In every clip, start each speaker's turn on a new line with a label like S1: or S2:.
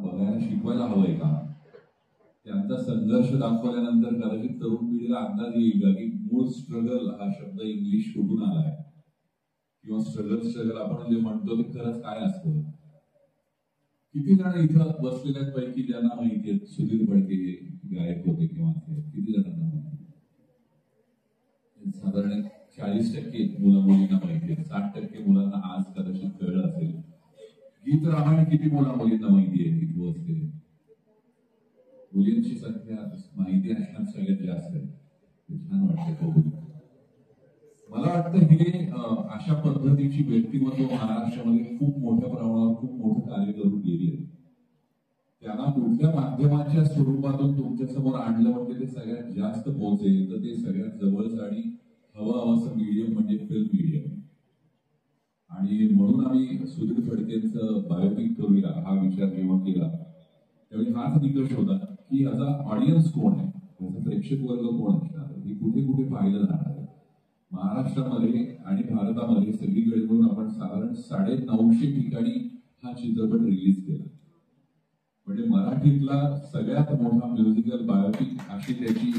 S1: बघायला शिकवायला हवंय का? त्यांचा संघर्ष दाखवल्यानंतर कदाचित तरुण पिढीला अंदाज येईल का की मूळ स्ट्रगल हा शब्द इंग्लिश कुठून आलाय, किंवा स्ट्रगल आपण जे म्हणतो ते खरंच काय असतं. किती जण इथं बसलेल्या पैकी ज्यांना माहिती आहेत सुधीर फडके गायक होते किंवा किती जणांना माहिती? साधारण 40% मुला मुलींना माहिती आहे. 60% मुलांना आज कदाचित कळलं असेल. गीत रामायण किती मुला मुलींना माहिती आहे इथे बसलेले? मुलींची संख्या माहिती असण्यात सगळ्यात जास्त आहे. छान वाटतं. मला वाटतं हे अशा पद्धतीची व्यक्तिमत्व महाराष्ट्रामध्ये खूप मोठ्या प्रमाणावर खूप मोठं कार्य करून गेली आहे. त्यांना कुठल्या माध्यमाच्या स्वरूपातून तुमच्या समोर आणलं म्हणजे ते सगळ्यात जास्त पोहोचेल तर ते सगळ्यात जवळच आणि हवं असं मीडियम म्हणजे फिल्म मीडियम. आणि म्हणून आम्ही सुधीर फडकेंचं बायोपिक करूया हा विचार जेव्हा केला त्यावेळी हाच निकष होता की याचा ऑडियन्स कोण आहे, याचा प्रेक्षक वर्ग कोण असणार, हे कुठे कुठे पाहिलं जाणार आहे. महाराष्ट्रामध्ये आणि भारतामध्ये सगळीकडे मिळून आपण साधारण 950 ठिकाणी हा चित्रपट रिलीज केला. म्हणजे मराठीतला सगळ्यात मोठा म्युझिकल बायोपिक अशी त्याची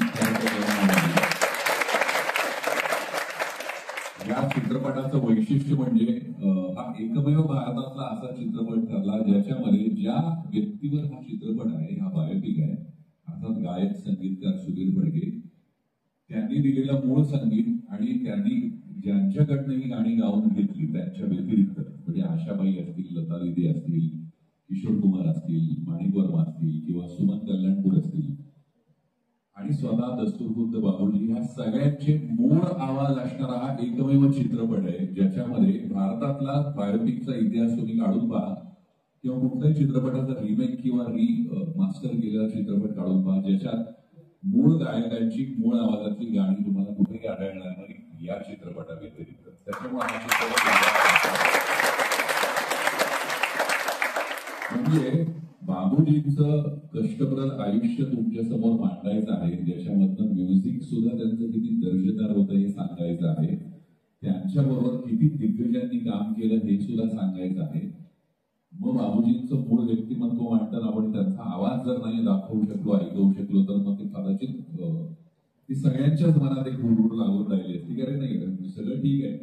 S1: या चित्रपटाचं वैशिष्ट्य म्हणजे हा एकमेव भारतातला असा चित्रपट ठरला ज्याच्यामध्ये ज्या व्यक्तीवर हा चित्रपट आहे, हा बायोपिक आहे, अर्थात गायक संगीतकार सुधीर फडके, त्यांनी दिलेलं मूळ संगीत आणि त्यांनी ज्यांच्याकडनं ही गाणी गाऊन घेतली त्यांच्या व्यतिरिक्त म्हणजे आशाबाई असतील, लता दीदी असतील, किशोर कुमार असतील, माणिक वर्मा असतील किंवा सुमन कल्याणपूर असतील आणि स्वतः दस्तूरखुद्द बाबूजी, ह्या सगळ्यांचे मूळ आवाज असणारा हा एकमेव चित्रपट आहे ज्याच्यामध्ये भारतातला बायोपिकचा इतिहास तुम्ही काढून पहा किंवा कुठल्याही चित्रपटाचा रिमेक किंवा मास्टर केलेला चित्रपट काढून पहा ज्याच्यात मूळ गायकांची मूळ आवाजातली गाणी तुम्हाला कुठेही आढळणार नाही या चित्रपटाव्यतिरिक्त. त्याच्यामुळे म्हणजे बाबूजींचं कष्टप्रद आयुष्य तुमच्या समोर मांडायचं आहे ज्याच्यामधनं म्युझिक सुद्धा त्यांचं किती दर्जेदार होतं हे सांगायचं आहे. त्यांच्याबरोबर किती दिग्गजांनी काम केलं हे सुद्धा सांगायचं आहे. मग बाबूजींचं मूळ व्यक्तिमत्व मांडताना आपण त्यांचा आवाज जर नाही दाखवू शकलो, ऐकवू शकलो तर मग ते कदाचित ती सगळ्यांच्याच मनात एक हुरहुर लागून राहिली असती. अरे नाही सगळं ठीक आहे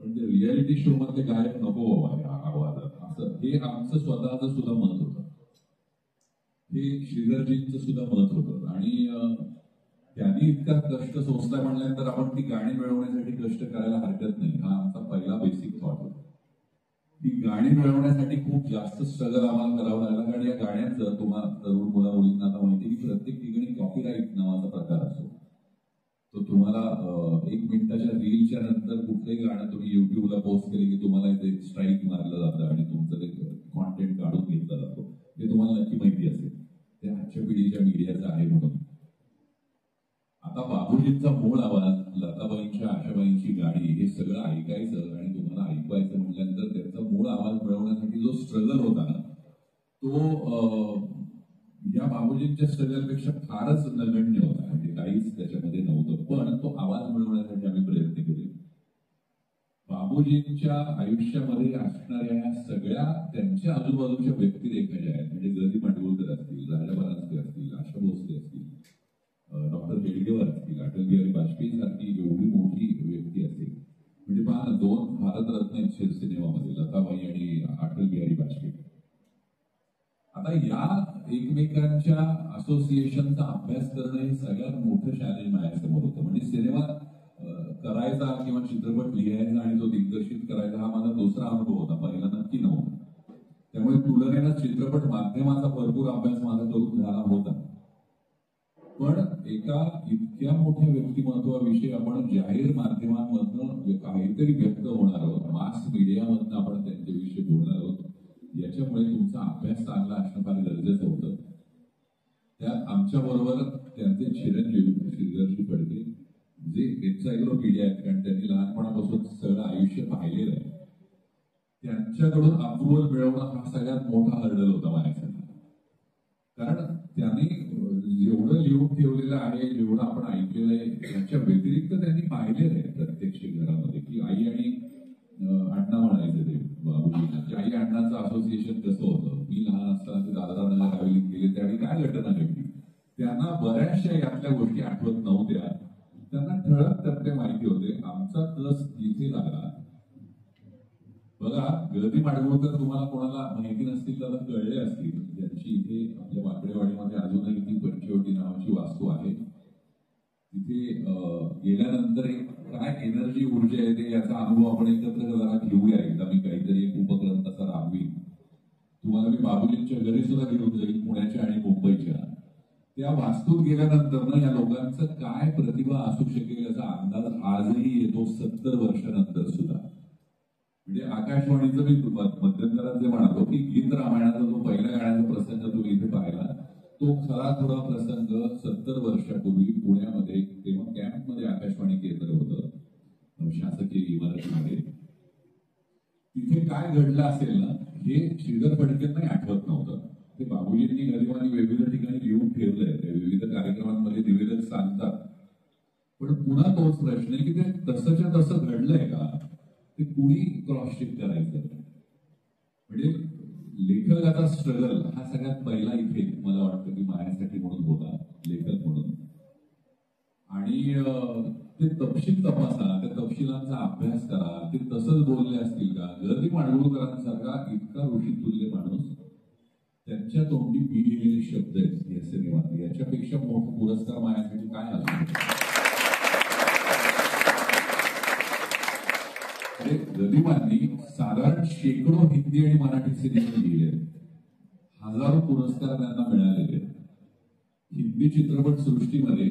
S1: पण ते रियालिटी शो मध्ये गायक नको बाबा आवाजात, असं हे आमचं स्वतःच सुद्धा मत होतं. हे श्रीधरजींचं सुद्धा मत होतं. आणि त्यांनी इतका कष्ट सोसला म्हणल्यानंतर आपण ती गाणी मिळवण्यासाठी कष्ट करायला हरकत नाही, हा आमचा पहिला बेसिक थॉट होता. ती गाणी मिळवण्यासाठी खूप जास्त स्ट्रगल आम्हाला करावं लागला कारण या गाण्यांचं तुम्हाला तरुण मुला मुलींना आता माहिती की प्रत्येक ठिकाणी कॉपीराईट नावाचा प्रकार असतो. तो तुम्हाला 1 मिनिटाच्या रीलच्या नंतर कुठलंही गाणं तुम्ही युट्यूबला पोस्ट केले की तुम्हाला इथे स्ट्राईक मारलं जातं आणि तुमचं ते कॉन्टेंट काढून घेतला जातो. हे तुम्हाला नक्की माहिती असेल, ते आजच्या पिढीच्या मीडियाचं आहे. म्हणून आता बाबूजींचा मूळ आवाज, लताबाईंच्या आशाबाईंची गाणी हे सगळं ऐकायचं आणि तुम्हाला ऐकवायचं म्हटल्यानंतर त्यांचा मूळ आवाज मिळवण्यासाठी जो स्ट्रगल होता ना तो या बाबूजींच्या स्ट्रगलपेक्षा फारच नगण्य होता. म्हणजे काहीच त्याच्यामध्ये नव्हतं पण तो आवाज मिळवण्यासाठी आम्ही प्रयत्न केले. बाबूजींच्या आयुष्यामध्ये असणाऱ्या या सगळ्या त्यांच्या आजूबाजूच्या व्यक्तिरेखा ज्या आहेत म्हणजे गदी माडगुळकर असतील, राजा परांजपे असतील, आशा भोसले असतील, डॉक्टर हेडगेवार असतील, अटल बिहारी वाजपेयी सारखी एवढी मोठी व्यक्ती असेल म्हणजे पहा ना 2 भारतरत्न आहेत सिनेमामध्ये, लताबाई आणि अटल बिहारी वाजपेयी. आता या एकमेकांच्या असोसिएशनचा अभ्यास करणं हे सगळ्यात मोठं चॅलेंज माझ्यासमोर होतं. म्हणजे सिनेमा करायचा किंवा चित्रपट लिहायचा आणि तो दिग्दर्शित करायचा हा माझा दुसरा अनुभव होता, पहिला नक्की नव्हता. त्यामुळे तुलनेनं चित्रपट माध्यमाचा भरपूर अभ्यास माझा करून झाला होता. पण एका इतक्या मोठ्या व्यक्तिमत्वाविषयी आपण जाहीर माध्यमांमधनं काहीतरी व्यक्त होणार आहोत, मास मीडियामधनं आपण त्यांच्याविषयी बोलणार आहोत, याच्यामुळे तुमचा अभ्यास चांगला असणं फार गरजेचं होतं. त्यात आमच्या बरोबर त्यांचे चिरंजीव श्रीधरजी फडके जे एन्सायक्लोपीडिया आहेत कारण त्यांनी लहानपणापासून सगळं आयुष्य पाहिलेलं आहे, त्यांच्याकडून अप्रुव्हल मिळवणं हा सगळ्यात मोठा हर्डल होता माझ्यासाठी. कारण त्यांनी जेवढं लिहून ठेवलेलं आहे, जेवढं आपण ऐकलेलं आहे याच्या व्यतिरिक्त त्यांनी पाहिलेलं आहे प्रत्यक्ष घरामध्ये की आई आणि अण्णा म्हणायचे ते बाबूजींना की आई अण्णाचं असोसिएशन कसं होतं. मी लहान असताना असताना ते दादरानगर हवेलीत गेले, त्यावेळी काय घटना घडली, त्यांना बऱ्याचशा यातल्या गोष्टी आठवत नव्हत्या. त्यांना ठळक टप्पे माहिती होते. आमचा कस जिथे लागला, बघा गळती माडगुळकर तुम्हाला कोणाला माहिती नसतील तर कळले असतील, ज्यांची इथे आपल्या वाकडेवाडीमध्ये अजूनही ती पंचवटी नावाची वास्तू आहे. तिथे गेल्यानंतर एक काय एनर्जी ऊर्जा येते याचा अनुभव आपण एकत्र जरा घेऊया. एकदा मी काहीतरी एक उपक्रम तसा राबवीन. तुम्हाला मी बाबुलींच्या घरी सुद्धा घेऊन जाईल, पुण्याच्या आणि मुंबईच्या. त्या वास्तूत गेल्यानंतर ना या लोकांचं काय प्रतिभा असू शकेल याचा अंदाज आजही येतो 70 वर्षानंतर सुद्धा. म्हणजे आकाशवाणीचं मी मध्यंतरात जे म्हणालो की गीत रामायणाचा जो पहिल्या गाण्याचा प्रसंग तुम्ही इथे पाहिला, तो खरा थोडा प्रसंग 70 वर्षापूर्वी पुण्यामध्ये, तेव्हा कॅम्पमध्ये आकाशवाणी केंद्र होतं शासकीय इमारतीमध्ये. तिथे काय घडलं असेल ना हे श्रीधर फडकेंनाही आठवत नव्हतं. ते बाबुलींनी गरिबांनी विविध ठिकाणी लिहून ठेवलंय, ते विविध कार्यक्रमांमध्ये निवेदन सांगतात. पण पुन्हा तोच प्रश्न आहे की ते तसंच्या तसं घडलंय का, ते कुणी क्रॉस चेक करायचं. म्हणजे लेखकाचा स्ट्रगल हा सगळ्यात पहिला इथे मला वाटतं की माझ्यासाठी म्हणून होता, लेखक म्हणून. आणि ते तपशील तपासा, त्या तपशिलांचा अभ्यास करा. ते तसंच बोलले असतील का. गर्दी माडगुळकरांसारखा इतका ऋषितुल्य माणूस, त्यांच्या तोंडी पी गेलेले शब्द आहेत या सिनेमात, याच्यापेक्षा मोठा पुरस्कार माझ्यासाठी काय असतो. गदिमांनी साधारण शेकडो हिंदी आणि मराठी सिनेमे लिहिले, हजारो पुरस्कार त्यांना मिळालेले. हिंदी चित्रपट सृष्टीमध्ये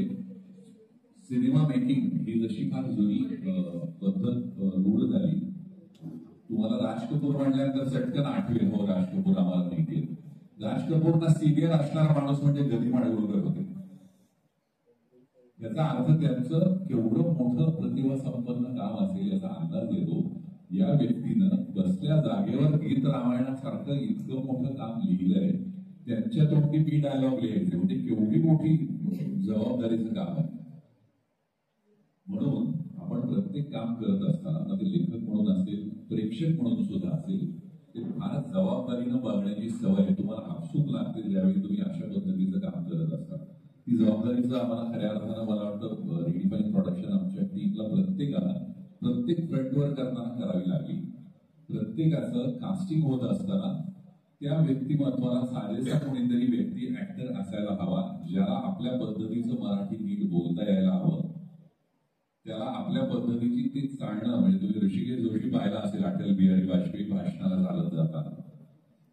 S1: सिनेमा मेकिंग ही जशी फार जुनी पद्धत रूढ झाली. तुम्हाला राज कपूर म्हणल्यानंतर चटकन आठवेल, हो राज कपूर आम्हाला माहिती आहे. राज कपूरना सिनियर असणारा माणूस म्हणजे गदी माडगुळकर होते. याचा अर्थ त्यांचं केवढं मोठं प्रतिभा संपन्न काम असेल याचा अंदाज येतो. या व्यक्तीनं बसल्या जागेवर गीत रामायणासारखं इतकं मोठं काम लिहिलंय, त्यांच्या तोंडी पी डायलॉग लिहायचे, म्हणजे केवढी मोठी जबाबदारीचं काम आहे. म्हणून आपण प्रत्येक काम करत असताना ते लेखक म्हणून असेल, प्रेक्षक म्हणून सुद्धा असेल, ते फार जबाबदारीनं बघण्याची सवय तुम्हाला आपसूक लागते ज्यावेळी तुम्ही अशा पद्धतीचं काम करत असता. ती जबाबदारीचं आम्हाला खऱ्या अर्थानं मला वाटतं रिडिफाईन प्रोडक्शन आमच्या टीमला प्रत्येकाला प्रत्येक फ्रंटवर करताना करावी लागली. प्रत्येकाचं कास्टिंग होत असताना त्या व्यक्तिमत्वाला साजेसा कोणीतरी व्यक्ती ऍक्टर असायला हवा, ज्याला आपल्या पद्धतीचं मराठी नीट बोलता यायला हवं, त्याला आपल्या पद्धतीची ते चालणं. म्हणजे तुम्ही ऋषिकेश जोशी पाहिला असेल अटल बिहारी वाजपेयी भाषणाला चालत जाताना,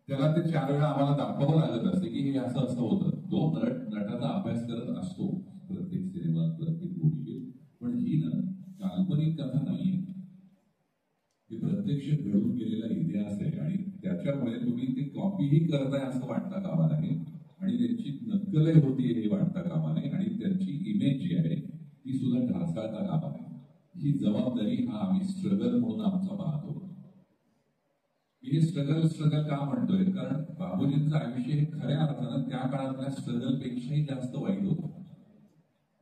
S1: त्याला ते 4 वेळा आम्हाला दाखवावं लागत असते की हे असं असं होतं. तो नटाचा अभ्यास करत असतो प्रत्येक सिनेमात, प्रत्येक गोष्टीत. पण ही ना काल्पनिक कथा नाहीये, हे प्रत्यक्ष घडून गेलेला इतिहास आहे. आणि त्याच्यामुळे तुम्ही ते कॉपीही करताय असं वाटता कामा नये, आणि त्यांची नक्कलही होती हे वाटता कामा नये, आणि त्यांची इमेज जी आहे ती सुद्धा ढासळता कामा नये. ही जबाबदारी हा आम्ही स्ट्रगल म्हणून आमचा पाहतो. हे स्ट्रगल का म्हणतोय, कारण बाबूजींचं आयुष्य हे खऱ्या अर्थानं त्या काळातल्या स्ट्रगल पेक्षाही जास्त वाईट होतं.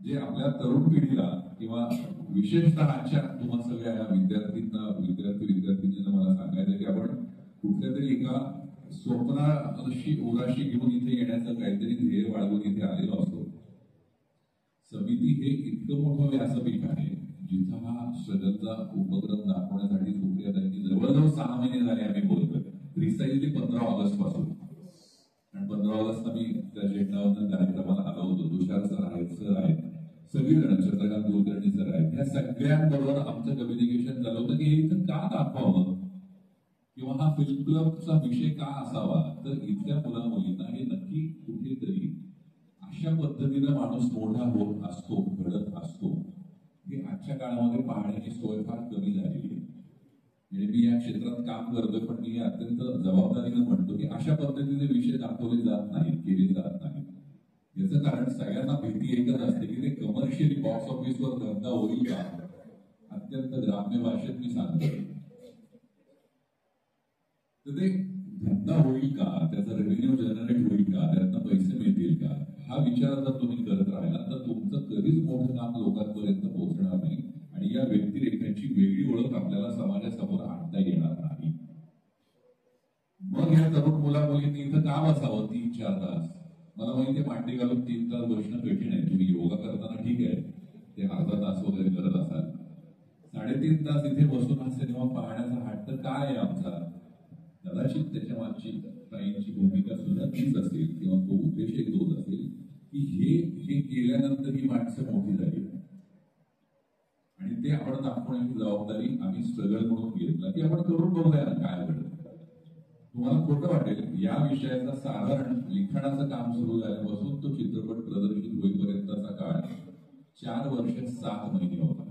S1: जे आपल्या तरुण पिढीला किंवा विशेषतः आजच्या तुम्हा सगळ्या विद्यार्थींना मला सांगायचं की आपण कुठल्या तरी एका स्वप्नाशी उराशी घेऊन इथे येण्याचं काहीतरी ध्येय बाळगून इथे आलेलो असतो. समिती हे इतकं मोठं व्यासपीठ आहे जिथं हा स्ट्रगलचा उपक्रम दाखवण्यासाठी सुप्रियाताईंनी जवळजवळ 6 महिने झाले आम्ही बोलतोय. प्रिसाइजली 15 ऑगस्ट पासून. आणि 15 ऑगस्ट आम्ही त्या झेंडावरनं कार्यक्रमाला आलो होतो. तुषार सर आहेत, सगळीजण, चंद्रकांत कुलकर्णी सर आहेत. या सगळ्यांबरोबर आमचं कम्युनिकेशन चालू होतं की हे इथं का दाखवावं किंवा हा फिल्म क्लबचा विषय का असावा. तर इथल्या मुला मुलींना हे नक्की कुठेतरी अशा पद्धतीनं माणूस मोठा होत असतो, घडत असतो, हे आजच्या काळामध्ये पाहण्याची सोय फार कमी झालेली आहे. म्हणजे मी या क्षेत्रात काम करतोय, पण मी अत्यंत जबाबदारीनं म्हणतो की अशा पद्धतीचे विषय दाखवले जात नाहीत, केले जात नाहीत. याचं कारण सगळ्यांना भीती एकच असते की ते कमर्शियली बॉक्स ऑफिसवर धंदा होईल का. अत्यंत ग्राम्य भाषेत मी सांगतो, तर ते धंदा होईल का, त्याचा रेव्हेन्यू जनरेट होईल का, त्यातनं पैसे मिळतील का, हा विचार जर तुम्ही करत राहिला तर तुमचं कधीच मोठं काम लोकांपर्यंत पोहोचणार नाही आणि या व्यक्तिरेखांची वेगळी ओळख आपल्याला समाजासमोर आणता येणार नाही. मग या तरुण मुला मुलींनी इथं का बसावं 3-4 तास? मला माहिती आहे मांडी घालून 3 तास बसणं कठीण आहे. तुम्ही योगा करताना ठीक आहे, ते अर्धा तास वगैरे करत असाल. 3.5 तास इथे बसून हा सिनेमा पाहण्याचा हट्ट काय आहे आमचा? कदाचित त्याच्या मागची ताईंची भूमिका सुद्धा तीच असेल किंवा तो उद्देश एक तोच असेल की हे केल्यानंतर ही माणसं मोठी झाली आणि ते आपण दाखवण्याची जबाबदारी आम्ही स्ट्रगल म्हणून घेतला की आपण करून बघूया ना काय घडतं. तुम्हाला खोटं वाटेल, या विषयाचा साधारण लिखाणाचं काम सुरू झाल्यापासून तो चित्रपट प्रदर्शित होईपर्यंतचा काळ 4 वर्ष 7 महिने होता.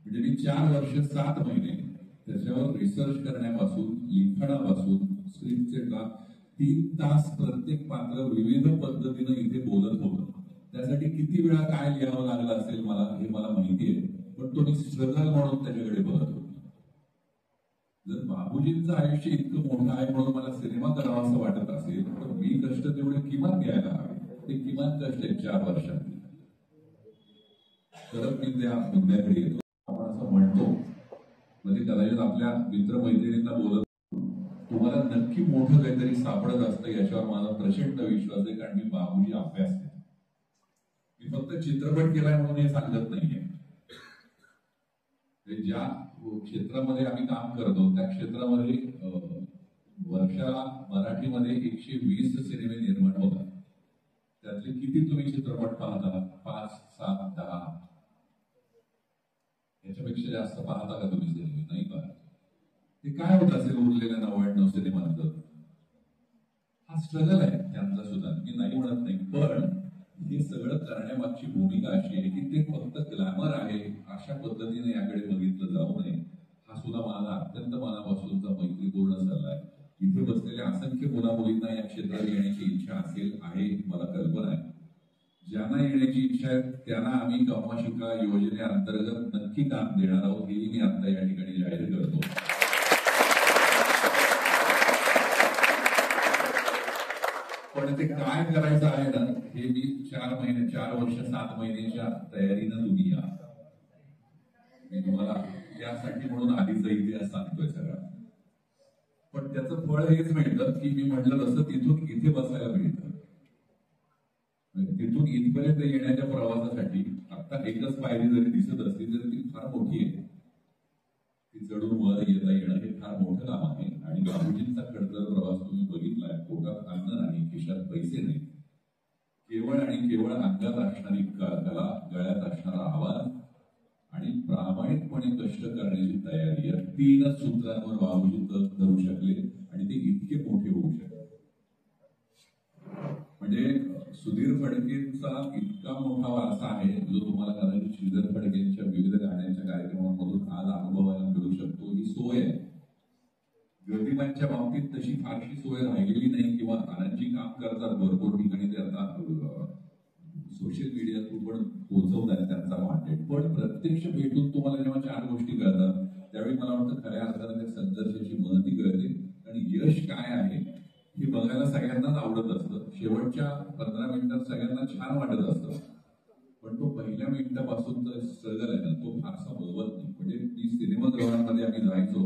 S1: म्हणजे मी 4 वर्ष 7 महिने त्याच्यावर रिसर्च करण्यापासून, लिखाणापासून, स्क्रिप्टचे ड्राफ्ट 3 तास प्रत्येक पात्र विविध पद्धतीनं इथे बोलत होतं. त्यासाठी किती वेळा काय लिहावं लागलं असेल मला हे मला माहिती आहे, पण तो मी स्ट्रगल म्हणून त्याच्याकडे बघत होतो. जर बाबूजींचं आयुष्य इतकं मोठं आहे म्हणून मला सिनेमा करावा असं वाटत असेल तर मी कष्ट तेवढे किमान घ्यायला हवे. ते किमान कष्ट आहेत 4 वर्षात. तर मी त्या मुद्द्याकडे येतो. आपण असं म्हणतो म्हणजे कदाचित आपल्या मित्रमैत्रिणींना बोलत तुम्हाला नक्की मोठं काहीतरी सापडत असतं याच्यावर माझा प्रचंड विश्वास आहे, कारण मी बाबूजी अभ्यास केला. मी फक्त चित्रपट केलाय म्हणून हे सांगत नाहीये. ज्या क्षेत्रामध्ये आम्ही काम करतो त्या क्षेत्रामध्ये वर्षाला मराठीमध्ये 120 सिनेमे निर्माण होतात. त्यातले किती तुम्ही चित्रपट पाहता? 5, 7, 10 याच्यापेक्षा जास्त पाहता का तुम्ही सिनेमे? नाही पाहत. ते काय होत असेल उरलेल्या 99 सिनेमांचं? हा स्ट्रगल आहे त्यांचा सुद्धा, मी नाही म्हणत नाही. पण हे सगळं करण्यामागची भूमिका अशी आहे की ते फक्त ग्लॅमर आहे अशा पद्धतीने याकडे बघितलं जाऊ नये. हा सुद्धा माझा अत्यंत मनापासूनचा मैत्रीपूर्ण सल्ला आहे. इथे बसलेल्या असंख्य मुलामुलींना या क्षेत्रात येण्याची इच्छा असेल आहे मला कल्पना आहे. ज्यांना येण्याची इच्छा आहे त्यांना आम्ही कमा शिका योजनेअंतर्गत नक्की काम देणार आहोत, हेही मी आता या ठिकाणी जाहीर करतो. पण ते काय करायचं आहे ना हे मी 4 वर्ष 7 महिन्याच्या तयारीनं तुम्ही या. मी तुम्हाला त्यासाठी म्हणून आधीचा इतिहास सांगतोय सगळा. पण त्याचं फळ हेच मिळतं की मी म्हटलं तसं तिथून इथे बसायला मिळतं. तिथून इथपर्यंत येण्याच्या प्रवासासाठी आता एकच पायरी जरी दिसत असली तरी ती फार मोठी आहे. ती चढून वर येता येणं हे फार मोठं काम आहे. आणि बाबूजींचा खडतर प्रवास तुम्ही बघितलाय. पोटात अन्न नाही, खिशात पैसे नाही, केवळ आणि केवळ अंगात असणारी कला, गळ्यात असणारा आवाज आणि प्रामाणिकपणे कष्ट करण्याची तयारी या 3 सूत्रांवर बाबूजी तग धरू शकले आणि ते इतके मोठे होऊ शकले. म्हणजे सुधीर फडकेंचा इतका मोठा वारसा आहे जो तुम्हाला कदाचित श्रीधर फडकेंच्या विविध गाण्यांच्या कार्यक्रमांमधून आज अनुभवायला मिळू शकतो. ही सोय आहे. गरिबांच्या बाबतीत तशी फारशी सोय राहिलेली नाही किंवा आनंदजी काम करतात भरपूर ठिकाणी, ते आता सोशल मीडिया थ्रू पण पोहोचवतात त्यांचा कॉन्टेंट. पण प्रत्यक्ष भेटून तुम्हाला जेव्हा 4 गोष्टी कळतात त्यावेळी मला वाटतं खऱ्या अर्थाने त्या संघर्षाची महती कळते. आणि यश काय आहे हे बघायला सगळ्यांनाच आवडत असतं. शेवटच्या 15 मिनिटात सगळ्यांना छान वाटत असतं, पण तो पहिल्या मिनिटापासूनचा स्ट्रगल आहे ना तो फारसा बघवत नाही. म्हणजे मी सिनेमागृहांमध्ये आम्ही जायचो,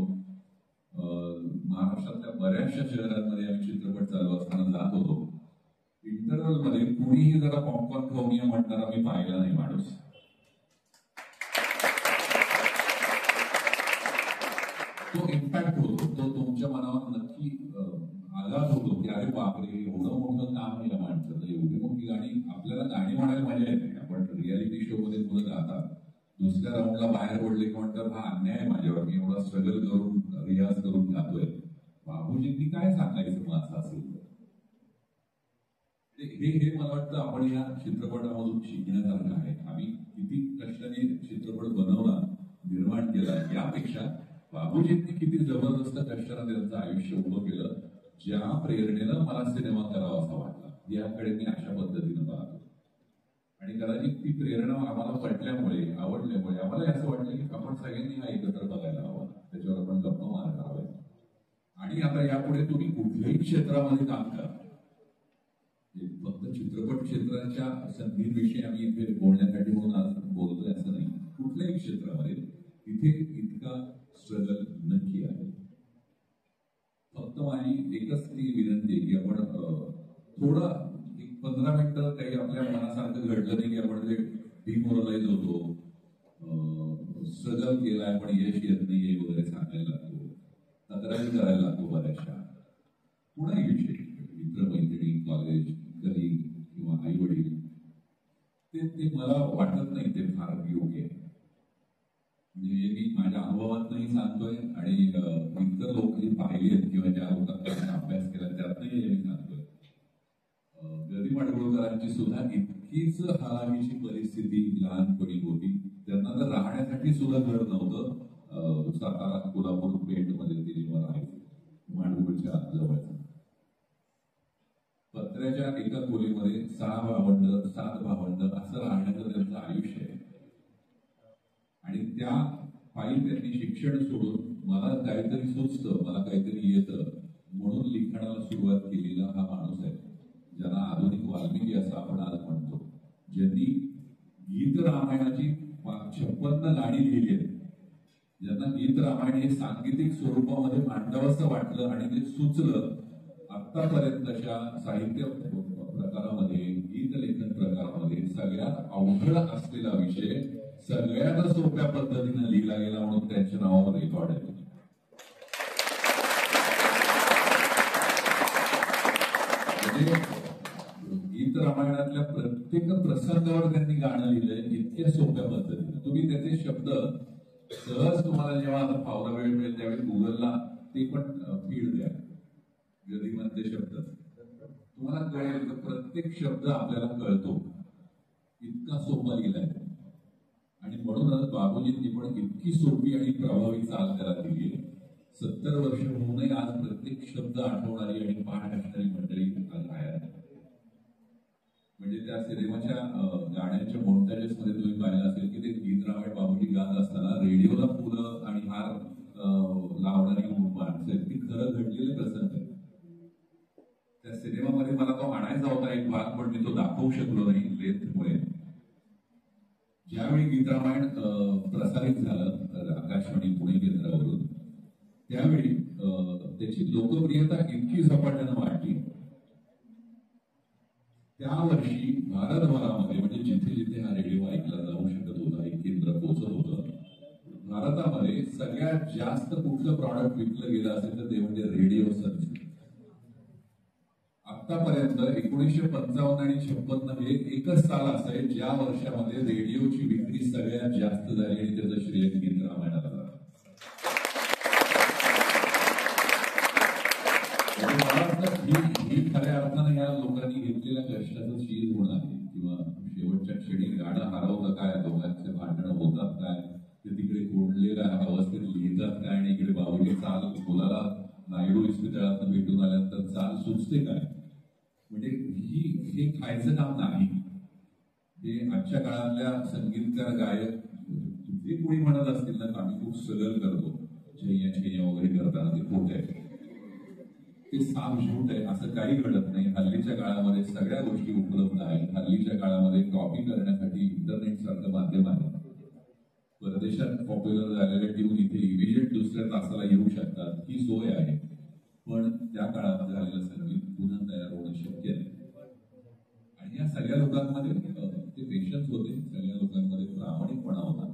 S1: महाराष्ट्रातल्या बऱ्याचशा शहरांमध्ये आम्ही चित्रपट चालू असताना जात होतो. इंटरव्हल मध्ये कुणीही जरा पॉपकॉर्न खाऊन या म्हणणारा मी पाहिला नाही माणूस. तो इम्पॅक्ट होतो, तो तुमच्या मनावर नक्की आघात होतो की अरे बापरे एवढं मोठं काम आहे या माणसाचं, एवढी मोठी गाणी. आपल्याला गाणी म्हणायला मजा येते. आपण रियालिटी शो मध्ये मुलं गातात, दुसऱ्या राऊंडला बाहेर पडले की म्हणतात हा अन्याय आहे माझ्यावर, मी एवढा स्ट्रगल करून रियाज करून गातोय. बाबूजींनी काय सांगायचं मग असं असेल तर? हे मला वाटतं आपण या चित्रपटामधून शिकण्यासारखं आहे. आम्ही किती कष्टाने चित्रपट बनवला, निर्माण केला, यापेक्षा बाबूजींनी किती जबरदस्त कष्टाने त्यांचं आयुष्य उभं केलं, ज्या प्रेरणेनं मला सिनेमा करावासा वाटला याकडे मी अशा पद्धतीनं पाहतो. आणि कदाचित ती प्रेरणा आम्हाला पटल्यामुळे, आवडल्यामुळे आम्हाला असं वाटलं की आपण सगळ्यांनी हा एकत्र बघायला हवा, त्याच्यावर आपण गप्पा मारायला हवे. आणि आता यापुढे तुम्ही कुठल्याही क्षेत्रामध्ये काम करा, फक्त चित्रपट क्षेत्राच्या संधीविषयी आम्ही इथे बोलण्यासाठी म्हणून आज बोलतोय असं नाही. कुठल्याही क्षेत्रामध्ये तिथे इतका स्ट्रगल नक्की आहे. फक्त माझी एकच ती विनंती आहे की आपण थोडं एक 15 मिनिटं काही आपल्या मनासारखं घडलं नाही की आपण ते डिमोरलाइज होतो, स्ट्रगल केलाय पण यश येत नाहीये वगैरे सांगायला लागतो, तक्रारी करायला लागतो बऱ्याचशा. कुणाही विषय, मित्रमैत्रिणी, कॉलेज, कलिग किंवा आई वडील, ते मला वाटत नाही ते फार योग्य आहे. म्हणजे मी माझ्या अनुभवातनंही सांगतोय आणि इतर लोक जे पाहिले आहेत किंवा ज्या लोकांना अभ्यास केला त्यातनंही मी सांगतोय. गदी माडगुळकरांची सुद्धा इतकीच हालाकीची परिस्थिती लहानपणी होती. त्यांना तर राहण्यासाठी सुद्धा घर नव्हतं. सातारा, कोल्हापूर, पेठमध्ये ते जेव्हा राहायचे माडगुळच्या जवळचं, पत्र्याच्या एका खोलीमध्ये 6 भावंड 7 भावंड असं राहण्याचं त्यांचं आयुष्य आहे. आणि त्या पायी त्यांनी शिक्षण सोडून मला काहीतरी सुचतं, मला काहीतरी येतं म्हणून लिखाणाला सुरुवात केलेला हा माणूस आहे, ज्यांना आधुनिक वाल्मिकी असं आपण आज म्हणतो, ज्यांनी गीत रामायणाची 56 गाणी लिहिली आहेत, ज्यांना गीत रामायण हे सांगीतिक स्वरूपामध्ये मांडावंसं वाटलं आणि ते सुचलं. आतापर्यंतच्या साहित्य प्रकारामध्ये, गीत लेखन प्रकारामध्ये सगळ्यात अवघड असलेला विषय सगळ्यात सोप्या पद्धतीने लिहिला गेला म्हणून त्यांच्या नावावर रेकॉर्ड आहे. गीत रामायणातल्या प्रत्येक प्रसंगावर त्यांनी गाणं लिहिलंय इतक्या सोप्या पद्धतीने. तुम्ही त्याचे शब्द सहज तुम्हाला जेव्हा आता फावला वेळ मिळेल त्यावेळी गुगलला ते पण फीड द्या, गदिमधले शब्द तुम्हाला कळेल. प्रत्येक शब्द आपल्याला कळतो, इतका सोपा लिहिलाय. आणि म्हणूनच बाबूजींनी पण इतकी सोपी आणि प्रभावी चाल त्याला दिली. 70 वर्ष होऊनही आज प्रत्येक शब्द आठवणारी आणि पाठ असणारी मंडळी आज आहे. म्हणजे त्या सिनेमाच्या गाण्याच्या मोंटाजेस मध्ये तुम्ही पाहिलं असेल की ते गीत रामायण बाबूजी गात असताना रेडिओला फुलं आणि हार लावणारी माणसं आहेत, ती खरं घडलेले प्रसंग आहेत. त्या सिनेमामध्ये मला तो आणायचा होता एक भाग, पण मी तो दाखवू शकलो नाही लेंथमुळे. ज्यावेळी गीत रामायण प्रसारित झालं आकाशवाणी पुणे केंद्रावरून, त्यावेळी त्याची लोकप्रियता इतकी झपाट्यानं वाढली. त्या वर्षी भारतभरामध्ये, म्हणजे जिथे जिथे हा रेडिओ ऐकला जाऊ शकत होता, एक केंद्र पोहोचत होतं, भारतामध्ये सगळ्यात जास्त कुठलं प्रॉडक्ट विकलं गेलं असेल तर ते म्हणजे रेडिओ सर्व्हिस. आतापर्यंत 1955 आणि 56 हे एकच साल असं आहे ज्या वर्षामध्ये रेडिओची विक्री सगळ्यात जास्त झाली आणि त्याचं श्रेय गीत रामायणाला झालं. मला वाटतं ही खऱ्या अर्थानं या लोकांनी घेतलेल्या कष्टाचं शील गुण आहे. किंवा शेवटच्या क्षणी गाणं हरवलं काय, दोघांचे भांडणं होतात काय, ते तिकडे कोंडलेल्या अवस्थेत लिहितात काय, आणि इकडे बाबूजी चाल मुलाला नायडू इस्पितळातून भेटून आल्यानंतर चाल सुचते काय. म्हणजे हे खायचं काम नाही. हे आजच्या काळातल्या संगीतकार गायक जे कोणी म्हणत असतील ना, आम्ही खूप स्ट्रगल करतो छैया छैया वगैरे करताना, ते खोट आहे, ते साफ झूट आहे. असं काही घडत नाही. हल्लीच्या काळामध्ये सगळ्या गोष्टी उपलब्ध आहेत. हल्लीच्या काळामध्ये कॉपी करण्यासाठी इंटरनेट सारखं माध्यम आहे. परदेशात पॉप्युलर झालेल्या ट्यून इथे इमिजिएट दुसऱ्या तासाला येऊ शकतात, ही सोय आहे. पण त्या काळात झालेलं संगीत पुन्हा तयार होणं शक्य आहे. आणि या सगळ्या लोकांमध्ये ते पेशन्स होते, सगळ्या लोकांमध्ये प्रामाणिकपणा होता,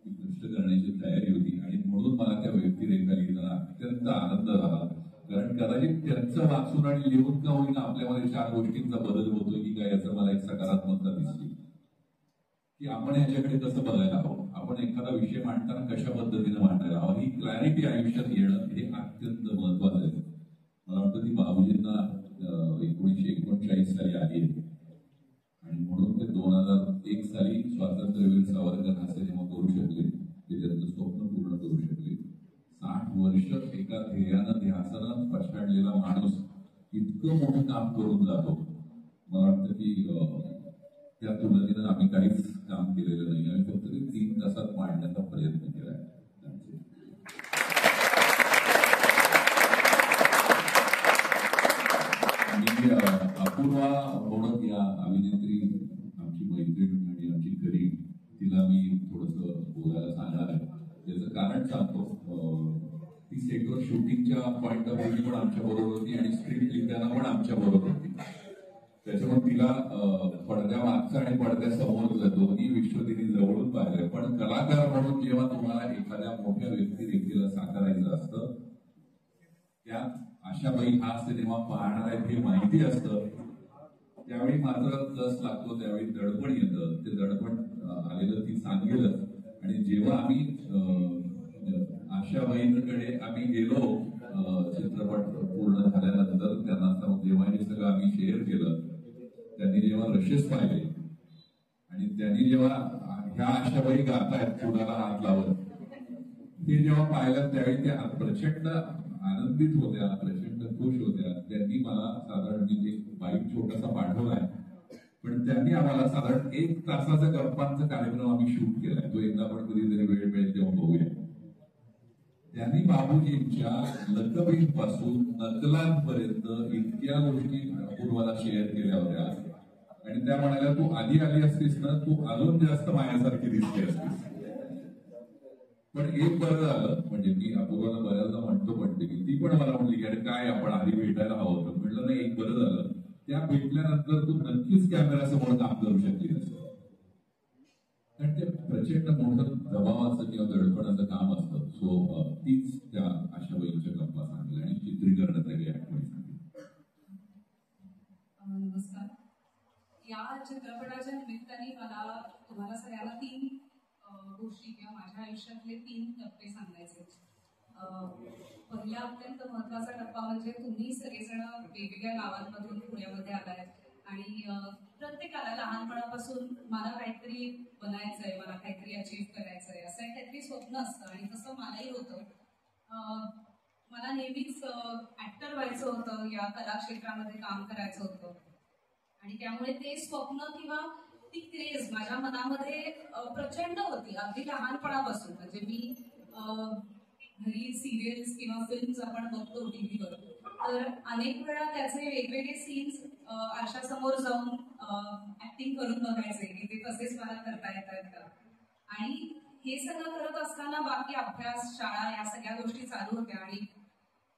S1: ती कष्ट करण्याची तयारी होती. आणि म्हणून मला त्या व्यक्तिरेखा लिहिताना अत्यंत आनंद झाला. कारण कदाचित त्यांचं वाचून आणि लिहून का होईना आपल्यामध्ये 4 गोष्टींचा बदल होतोय की काय, याचं मला एक सकारात्मकता दिसली. की आपण याच्याकडे कसं बघायला हवं, आपण एखादा विषय मांडताना कशा पद्धतीने मांडायला हवा, ही क्लॅरिटी आयुष्यात येणं हे अत्यंत महत्वाचं आहे. मला वाटतं ती बाबूजींना 1939 साली आली आहे. आणि म्हणून ते 2001 साली स्वातंत्र्यवीर सावरकर हा सिनेमा करू शकले, ते त्यांचं स्वप्न पूर्ण करू शकले. 60 वर्ष एका ध्येयानं ध्यासानं पछाडलेला माणूस इतकं मोठं काम करून जातो. मला वाटतं की त्या तुलनेनं आम्ही काहीच काम केलेलं नाही. आम्ही फक्त 3 तासात मांडण्याचा प्रयत्न केलाय. अपूर्वा मोडक या अभिनेत्री आमची मैत्रीण आणि आमची करीब, तिला मी थोडंसं बोलायला सांगणार आहे. त्याचं कारण सांगतो. ती सेटवर शूटिंगच्या पॉइंट ऑफ व्ह्यू पण आमच्या बरोबर होती आणि स्क्रिप्ट लिहिताना पण आमच्या बरोबर होती. त्याच्यामुळे तिला पडद्या मागचा आणि पडद्या समोरचा दोन्ही विश्व तिने जवळून पाहिलं. पण कलाकार म्हणून जेव्हा तुम्हाला एखाद्या मोठ्या व्यक्ती व्यक्तीला साकारायचं असतं, त्यात आशाबाई हा सिनेमा पाहणार आहेत हे माहिती असतं, त्यावेळी मात्र जस लागतो त्यावेळी दडपण येतं. ते दडपण आलेलं ती सांगेलच. आणि जेव्हा आम्ही आशाबाईंकडे आम्ही गेलो चित्रपट पूर्ण झाल्यानंतर, त्यांना जेव्हा हे सगळं आम्ही शेअर केलं, त्यांनी जेव्हा रशेस पाहिले आणि त्यांनी जेव्हा ह्या आशाबाई गातायत कुणाला हात लावत, हे जेव्हा पाहिलं त्यावेळी त्या प्रचंड आनंदित होत्या, प्रचंड खुश होत्या. त्यांनी मला साधारण एक बाईक छोटासा पाठवलाय, पण त्यांनी आम्हाला साधारण 1 तासाचा गप्पांचा कार्यक्रम आम्ही शूट केलाय. तो एकदा आपण कधीतरी वेळ मिळेल तेव्हा बघूया. त्यांनी बाबूजींच्या लकबींपासून नकलांपर्यंत इतक्या गोष्टी अपूर्वाला शेअर केल्या होत्या आणि त्या म्हणाल्या, तू आधी आली असतीस ना, तू अजून जास्त मायासारखी दिसली असतीस. पण एक बरं झालं, म्हणजे मी अपूर्वाला बऱ्याचदा म्हणतो, पण ती पण मला म्हणली की अरे काय आपण आधी भेटायला हवं होतं. म्हटलं नाही, एक बरं झालं, त्या भेटल्यानंतर तू नक्कीच कॅमेऱ्यासमोर काम करू शकली असं. कारण ते प्रचंड मोठं दबावाचं किंवा दडपणाचं काम असतं. सो तीच त्या आशाबाईंच्या गप्पा सांगल्या आणि चित्रीकरणाच्या काही आठवणी सांगितल्या.
S2: नमस्कार. या चित्रपटाच्या निमित्ताने मला तुम्हाला सगळ्यांना 3 गोष्टी किंवा माझ्या आयुष्यातले 3 टप्पे सांगायचे. पहिला अत्यंत महत्वाचा टप्पा म्हणजे तुम्ही सगळेजण वेगवेगळ्या गावांमधून पुण्यामध्ये आलाय आणि प्रत्येकाला लहानपणापासून मला काहीतरी बनायचंय, मला काहीतरी अचीव्ह करायचंय, असं काहीतरी स्वप्न असतं आणि तसं मलाही होतं. मला नेहमीच ऍक्टर व्हायचं होतं, या कला क्षेत्रामध्ये काम करायचं होतं आणि त्यामुळे ते स्वप्न किंवा ती क्रेज माझ्या मनामध्ये प्रचंड होती अगदी लहानपणापासून. म्हणजे मी घरी सिरियल्स किंवा फिल्म्स आपण बघतो टीव्हीवर, तर अनेक वेळा त्याचे वेगवेगळे सीन्स आरशासमोर जाऊन ऍक्टिंग करून बघायचे की ते तसेच मला करता येत आहेत का. आणि हे सगळं करत असताना बाकी अभ्यास, शाळा या सगळ्या गोष्टी चालू होत्या आणि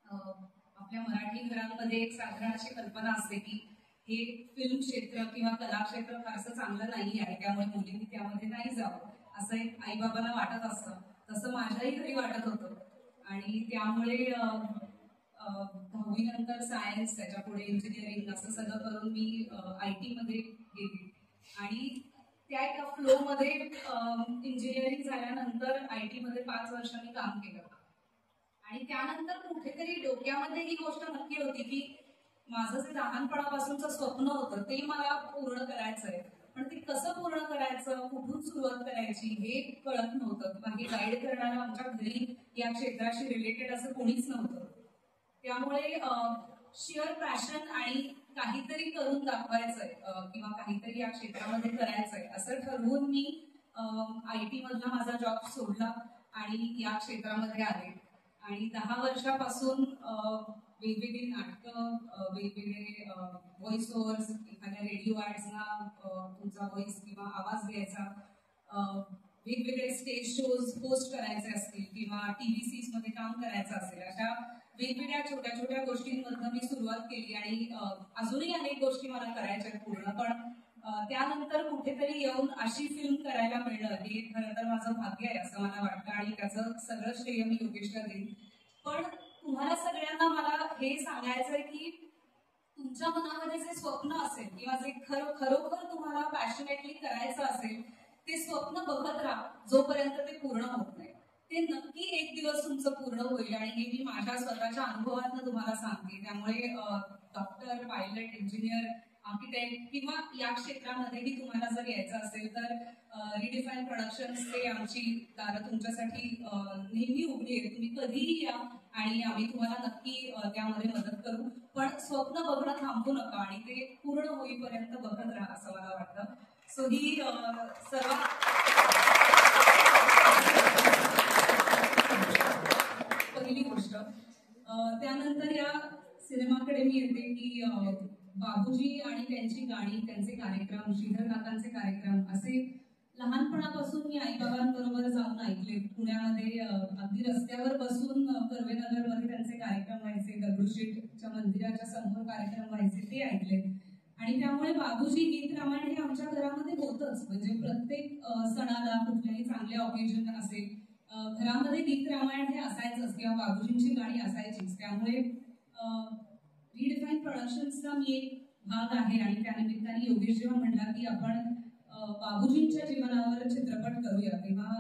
S2: आपल्या मराठी घरांमध्ये एक साधारण अशी कल्पना असते की हे फिल्म क्षेत्र किंवा कला क्षेत्र फारसं चांगलं नाही आहे, त्यामुळे मुलींनी त्यामध्ये नाही जावं असं एक आईबाबांना वाटत असतं. तसं माझ्याही घरी वाटत होतं आणि त्यामुळे 10वी नंतर सायन्स, त्याच्या पुढे इंजिनिअरिंग असं सगळं करून मी IT मध्ये गेली आणि त्या एका फ्लोमध्ये इंजिनिअरिंग झाल्यानंतर IT मध्ये 5 वर्ष मी काम केलं आणि त्यानंतर कुठेतरी डोक्यामध्ये ही गोष्ट नक्की होती की माझं जे लहानपणापासूनचं स्वप्न होतं ते मला पूर्ण करायचंय, पण ते कसं पूर्ण करायचं, कुठून सुरुवात करायची हे कळत नव्हतं. बाकी गाईड करणारं आमच्या घरी या क्षेत्राशी रिलेटेड असं कोणीच नव्हतं. त्यामुळे शिअर पॅशन आणि काहीतरी करून दाखवायचंय किंवा काहीतरी या क्षेत्रामध्ये करायचंय असं ठरवून मी IT मधला माझा जॉब सोडला आणि या क्षेत्रामध्ये आले आणि 10 वर्षापासून वेगवेगळी नाटकं, वेगवेगळे व्हॉइस ओव्हर्स, एखाद्या रेडिओ ॲड्सना तुमचा व्हॉइस किंवा आवाज द्यायचा, वेगवेगळे स्टेज शोज होस्ट करायचे असतील किंवा TV सीरीज मध्ये काम करायचं असेल, अशा वेगवेगळ्या छोट्या छोट्या गोष्टींमधनं मी सुरुवात केली आणि अजूनही अनेक गोष्टी मला करायच्या पूर्ण. पण त्यानंतर कुठेतरी येऊन अशी फिल्म करायला मिळणं हे खरं तर माझं भाग्य आहे असं मला वाटतं आणि त्याचं सगळं श्रेय मी योगेशला देईन. पण तुम्हाला सगळ्यांना मला हे सांगायचंय की तुमच्या मनामध्ये जे स्वप्न असेल किंवा जे खरोखर तुम्हाला पॅशनेटली करायचं असेल ते स्वप्न बघत राहा जोपर्यंत ते पूर्ण होत नाही. ते नक्की एक दिवस तुमचं पूर्ण होईल आणि हे मी माझ्या स्वतःच्या अनुभवातनं तुम्हाला सांगते. त्यामुळे डॉक्टर, पायलट, इंजिनियर, आर्किटेक्ट किंवा या क्षेत्रामध्येही तुम्हाला जर यायचं असेल तर रिडिफाईन प्रोडक्शन्सचे आमची दारं तुमच्यासाठी नेहमी उघडी आहे. तुम्ही कधीही या आणि आम्ही तुम्हाला नक्की त्यामध्ये मदत करू. पण स्वप्न बघणं थांबू नका आणि ते पूर्ण होईपर्यंत बघत राहा असं मला वाटतं. सो ही सर्वात पहिली गोष्ट. त्यानंतर या सिनेमाकडे मी येते की बाबूजी आणि त्यांची गाणी, त्यांचे कार्यक्रम, श्रीधर काकांचे कार्यक्रम असे लहानपणापासून मी आईबाबांबरोबर जाऊन ऐकले. पुण्यामध्ये अगदी रस्त्यावर बसून कर्वेनगरमध्ये त्यांचे कार्यक्रम व्हायचे, दगडूशेठच्या मंदिराच्या समोर कार्यक्रम व्हायचे, ते ऐकले. आणि त्यामुळे बाबूजी गीत रामायण हे आमच्या घरामध्ये होतच. म्हणजे प्रत्येक सणाला, कुठल्याही चांगले ऑकेजन असेल, घरामध्ये गीत रामायण हे असायचंच किंवा बाबूजींची गाणी असायचीच. त्यामुळे रिडिफाईन प्रोडक्शन्सचा मी एक भाग आहे आणि त्यानिमित्ताने योगेश जेव्हा म्हणला की आपण बाबूजींच्या जीवनावर चित्रपट करूया, तेव्हा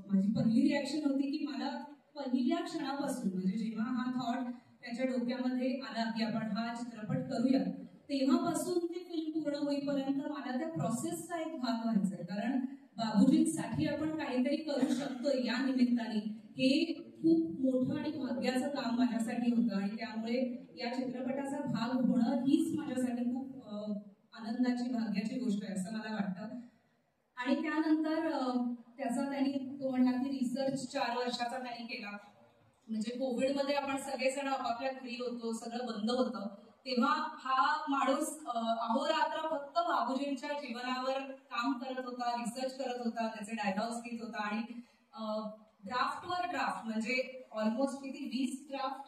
S2: माझी पहिली रिॲक्शन होती की मला पहिल्या क्षणापासून, म्हणजे जेव्हा हा थॉट त्याच्या डोक्यामध्ये आला की आपण हा चित्रपट करूया, तेव्हापासून ते फिल्म पूर्ण होईपर्यंत मला त्या प्रोसेसचा एक भाग व्हायचा. कारण बाबूजींसाठी आपण काहीतरी करू शकतो या निमित्ताने, हे खूप मोठं आणि भाग्याचं काम माझ्यासाठी होतं. आणि त्यामुळे या चित्रपटाचा भाग होणं हीच माझ्यासाठी खूप आनंदाची, भाग्याची गोष्ट आहे असं मला वाटतं. आणि त्यानंतर तो म्हणला की रिसर्च 4 वर्षाचा त्यांनी केला. म्हणजे कोविडमध्ये आपण सगळेजण आपापल्या घरी होतो, सगळं बंद होतं, तेव्हा हा माणूस अहोरात्र फक्त बाबूजींच्या जीवनावर काम करत होता, रिसर्च करत होता, त्याचे डायलॉग्स लिहित होता. आणि ड्राफ्टवर ड्राफ्ट, म्हणजे ऑलमोस्ट किती 20 ड्राफ्ट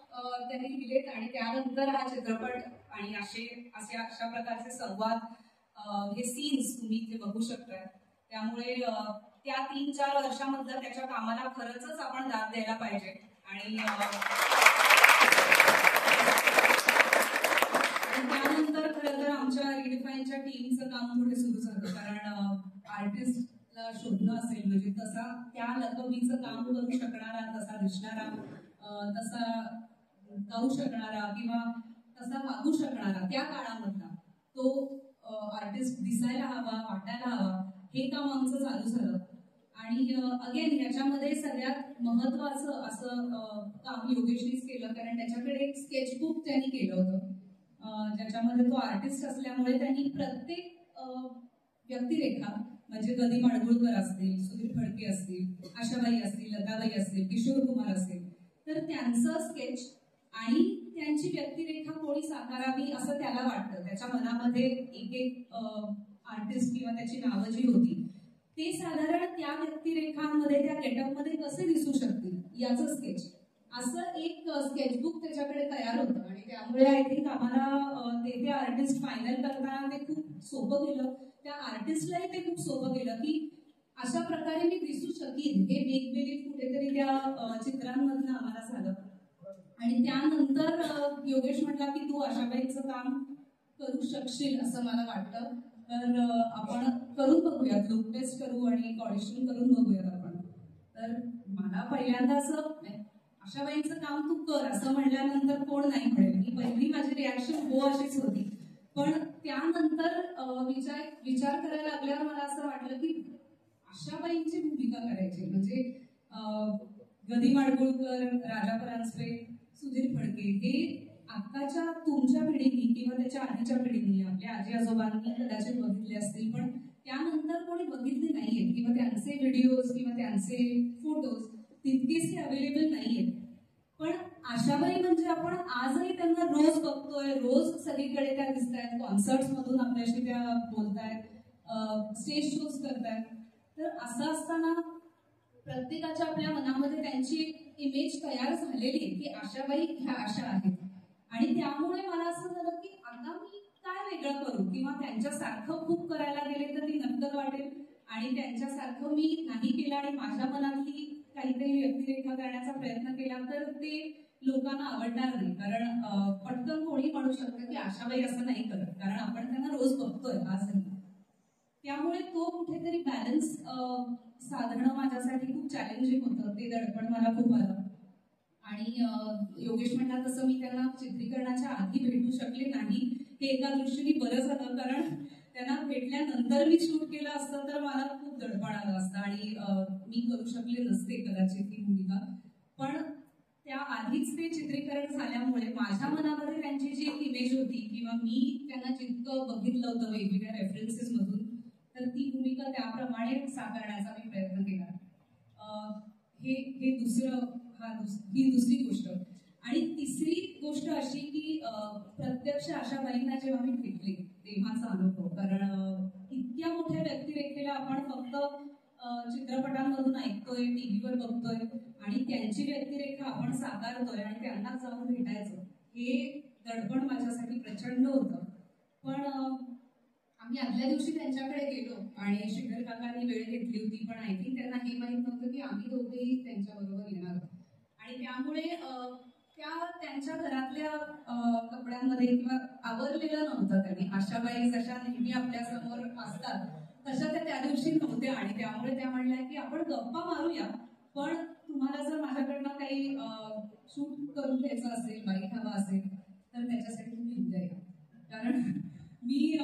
S2: त्यांनी लिहिलेत. आणि त्यानंतर हा चित्रपट आणि अशा प्रकारचे संवाद, हे सीन्स तुम्ही इथे बघू शकताय. त्यामुळे त्या 3-4 वर्षामधलं त्याच्या कामाला खरंच आपण दाद द्यायला पाहिजे. आणि त्यानंतर खरं तर आमच्या रिडिफाईनच्या टीमचं काम पुढे सुरू झालं. कारण आर्टिस्टला शोधणं असेल, म्हणजे तसा त्या लकबीचं काम करू शकणारा, तसा दिसणारा, तसा गाऊ शकणारा किंवा तसा वागू शकणारा त्या काळामधला तो आर्टिस्ट दिसायला हवा, वाटायला हवा, हे काम आमचं चालू झालं. आणि अगेन ह्याच्यामध्ये सगळ्यात महत्वाचं असं काम योगेशनीच केलं, कारण त्याच्याकडे एक स्केचबुक त्यांनी केलं होतं, ज्याच्यामध्ये तो आर्टिस्ट असल्यामुळे त्यांनी प्रत्येक व्यक्तिरेखा, म्हणजे गदी माडगुळकर असतील, सुधीर फडके असतील, आशाबाई असतील, लताबाई असतील, किशोर कुमार असतील, तर त्यांचं स्केच आणि त्यांची व्यक्तिरेखा कोणी साकारावी असं त्याला वाटतं. त्याच्या मनामध्ये एक आर्टिस्ट किंवा त्याची नावं जी होती ते साधारण त्या व्यक्तिरेखांमध्ये, त्या गेटअपमध्ये कसे दिसू शकतील याचं स्केच, असं एक स्केचबुक त्याच्याकडे तयार होतं. आणि त्यामुळे आय थिंक आम्हाला ते आर्टिस्ट फायनल करताना ते खूप सोपं गेलं. त्या आर्टिस्टलाही ते खूप सोपं गेलं की अशा प्रकारे मी दिसू शकीन, हे मेक बिलीव्ह कुठेतरी त्या चित्रांमधनं आम्हाला झालं. आणि त्यानंतर योगेश म्हटला की तू आशाबाईंचं काम करू शकशील असं मला वाटतं, तर आपण करून बघूयात, लुक टेस्ट करू आणि ऑडिशन करून बघूयात आपण. तर मला पहिल्यांदा असं, आशाबाईंचं काम तू कर असं म्हणल्यानंतर कोण नाही म्हणेल, पहिली माझी रिॲक्शन हो अशीच होती. पण त्यानंतर विचार करायला लागल्यावर मला असं वाटलं की आशाबाईंची भूमिका करायची, म्हणजे गदी माडगुळकर, राजा परांजपे, सुधीर फडके, हे आत्ताच्या तुमच्या पिढीनी किंवा त्याच्या आधीच्या पिढीनी, आपल्या आजी आजोबांनी कदाचित बघितले असतील, पण त्यानंतर कोणी बघितले नाहीयेत किंवा त्यांचे व्हिडिओज किंवा त्यांचे फोटोज तितकेसे अवेलेबल नाहीयेत. पण आशाबाई म्हणजे आपण आजही त्यांना रोज बघतोय, रोज सगळीकडे त्या दिसत आहेत, कॉन्सर्ट्स मधून आपल्याशी त्या बोलतायत, स्टेज शोज करतायत. तर असं असताना प्रत्येकाच्या आपल्या मनामध्ये त्यांची इमेज तयार झालेली आहे की आशाबाई ह्या अशा आहेत. आणि त्यामुळे मला असं झालं की आता मी काय वेगळं करू, किंवा त्यांच्यासारखं खूप करायला गेले तर ती नक्कल वाटेल, आणि त्यांच्यासारखं मी नाही केलं आणि माझ्या मनातली काहीतरी व्यक्तिरेखा करण्याचा प्रयत्न केला तर ते लोकांना आवडणार नाही. कारण पटकन कोणी म्हणू शकतं की आशाबाई असं नाही करत, कारण आपण त्यांना रोज बघतोय आजही. त्यामुळे तो कुठेतरी बॅलन्स साधणं माझ्यासाठी खूप चॅलेंजिंग होतं, ते दडपण मला खूप आलं. आणि योगेश म्हणला तसं मी त्यांना चित्रीकरणाच्या आधी भेटू शकले नाही, हे एका दृष्टीने बरं झालं, कारण त्यांना भेटल्यानंतर मी शूट केलं असतं तर मला खूप दडपण आलं असतं आणि मी करू शकले नसते कदाचित ही भूमिका. पण त्या आधीच ते चित्रीकरण झाल्यामुळे माझ्या मनामध्ये त्यांची जी एक इमेज होती किंवा मी त्यांना जितकं बघितलं होतं वेगवेगळ्या रेफरन्सेस मधून, तर ती भूमिका त्याप्रमाणे साकारण्याचा मी प्रयत्न केला. ही दुसरी गोष्ट. आणि तिसरी गोष्ट अशी की प्रत्यक्ष आशाबाईंना जेव्हा मी भेटले तेव्हाचा अनुभव, कारण इतक्या मोठ्या व्यक्तिरेखेला आपण फक्त चित्रपटांमधून ऐकतोय, टीव्हीवर बघतोय आणि त्यांची व्यक्तिरेखा आपण साकारतोय आणि त्यांना जाऊन भेटायचं, हे दडपण माझ्यासाठी प्रचंड होतं. पण आम्ही आदल्या दिवशी त्यांच्याकडे गेलो आणि श्रीधर काकांनी वेळ घेतली होती, पण आय थिंक त्यांना हे माहीत नव्हतं की आम्ही दोघेही त्यांच्याबरोबर येणार आहोत. आणि त्यामुळे त्यांच्या घरातल्या कपड्यांमध्ये किंवा आवरलेलं नव्हतं त्यांनी. आशाबाई जशा नेहमी आपल्या समोर असतात तशा त्या दिवशी नव्हत्या आणि त्यामुळे त्या म्हणल्या की आपण गप्पा मारूया, पण तुम्हाला जर माझ्याकडनं काही शूट करून घ्यायचं असेल, बाईक हवा असेल तर त्याच्यासाठी तुम्ही उद्या या. कारण मी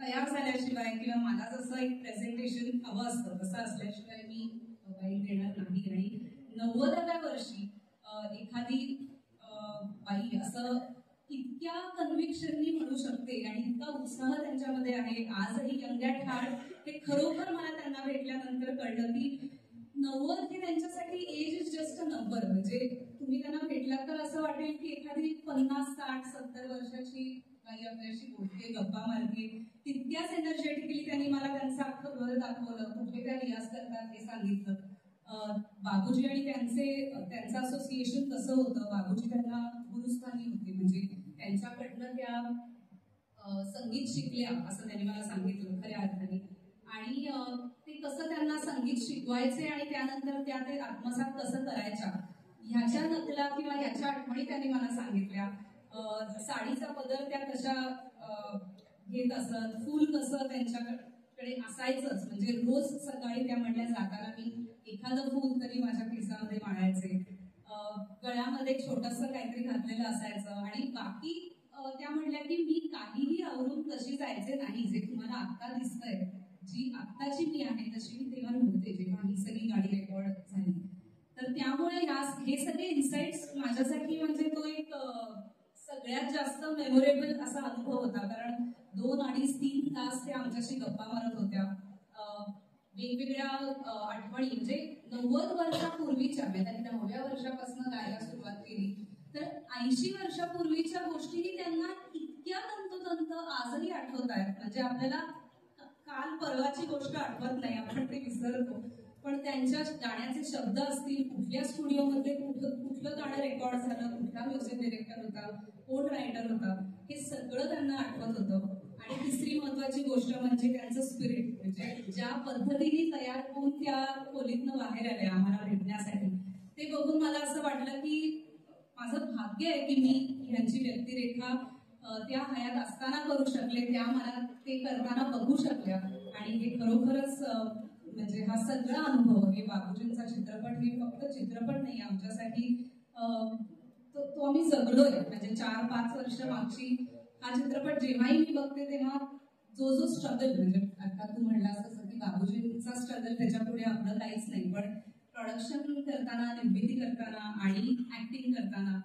S2: तयार झाल्याशिवाय किंवा मला जसं एक प्रेझेंटेशन हवं असतं तसं असल्याशिवाय मी बाईक देणार नाही. आणि 90व्या वर्षी एखादी बाई असं इतक्या कन्व्हिक्शननी म्हणू शकते आणि इतका उत्साह त्यांच्यामध्ये आहे आजही यंग ॲट हार्ट, हे खरोखर मला त्यांना भेटल्यानंतर कळलं की 90 हे त्यांच्यासाठी age is just a number. म्हणजे तुम्ही त्यांना भेटलात तर असं वाटेल की एखादी 50, 60, 70 वर्षाची बाई आपल्याशी बोलते, गप्पा मारते. तितक्याच एनर्जेटिकली त्यांनी मला त्यांचं अख्खं घर दाखवलं, कुठे त्या रियाज करतात हे सांगितलं. बाबूजी आणि त्यांचं असोसिएशन कसं होतं, बाबूजी त्यांना गुरुस्थानी होते, म्हणजे त्यांच्याकडनं त्या संगीत शिकल्या असं त्यांनी मला सांगितलं खऱ्या अर्थाने. आणि ते कसं त्यांना संगीत शिकवायचे आणि त्यानंतर त्या ते आत्मसात कसं करायच्या ह्याच्या नकला किंवा ह्याच्या आठवणी त्यांनी मला सांगितल्या. साडीचा पदर त्या कशा घेत असत, फूल कसं त्यांच्याकडे असायचंच, म्हणजे रोज सकाळी त्या म्हणल्या जाताना मी एखादं फूल तरी माझ्या खिसामध्ये माळायचे, गळ्यामध्ये छोटंसं काहीतरी घातलेलं असायचं. आणि बाकी त्या म्हणल्या की मी काहीही आवरून तशी जायचे नाही, जे तुम्हाला आत्ता दिसतंय, जी आत्ताची मी आहे तशी मी तेव्हा नव्हते जेव्हा ही सगळी गाडी रेकॉर्ड झाली. तर त्यामुळे हे सगळे इन्साइट्स माझ्यासाठी म्हणजे तो एक सगळ्यात जास्त मेमोरेबल असा अनुभव होता. कारण 2, 2.5, 3 तास त्या आमच्याशी गप्पा मारत होत्या, वेगवेगळ्या आठवणी. म्हणजे 90 वर्षापूर्वीच्या, त्यांनी 9व्या वर्षापासून गायला सुरुवात केली, तर 80 वर्षापूर्वीच्या गोष्टीही त्यांना इतक्या तंतोतंत आजही आठवत आहेत. म्हणजे आपल्याला काल परवाची गोष्ट आठवत नाही, आपण ते विसरतो, पण त्यांच्या गाण्याचे शब्द असतील, कुठल्या स्टुडिओमध्ये कुठलं गाणं रेकॉर्ड झालं, कुठला म्युझिक डिरेक्टर होता, कोण रायटर होता, हे सगळं त्यांना आठवत होतं. आणि तिसरी महत्वाची गोष्ट म्हणजे त्यांचं स्पिरिट, म्हणजे ज्या पद्धतीने तयार होऊन त्या खोलीतनं बाहेर आल्या आम्हाला भेटण्यासाठी, ते बघून मला असं वाटलं की माझं भाग्य आहे की मी ह्यांची व्यक्तिरेखा त्या हयात असताना करू शकले, त्या मला ते करताना बघू शकल्या. आणि हे खरोखरच म्हणजे हा सगळा अनुभव, हे बाबूजींचा चित्रपट हे फक्त चित्रपट नाही आमच्यासाठी, तो आम्ही जगलोय. म्हणजे 4-5 वर्ष मागची हा चित्रपट जेव्हाही मी बघते तेव्हा जो स्ट्रगल, म्हणजे आता तू म्हणलास तसं की बाबूजींचा स्ट्रगल त्याच्यापुढे आपलं काहीच नाही, पण प्रोडक्शन करताना, निर्मिती करताना आणि ऍक्टिंग करताना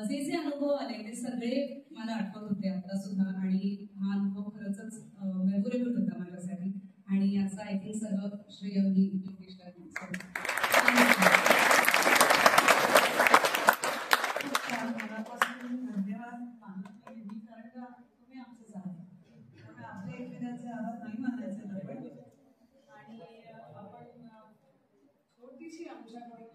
S2: जे अनुभव आले ते सगळे मला आठवत होते आता सुद्धा. आणि हा अनुभव खरंच मेमोरेबल होता माझ्यासाठी. आणि याचं आय थिंक सगळं श्रेय मी योगेशला देईन.
S3: धन्यवाद मानत मी, कारण का तुम्ही आमचंच आहात, त्यामुळे आपल्या एकमेकांचे आवाज नाही मानायचे नाही. आणि आपण छोटीशी आमच्याकडून एक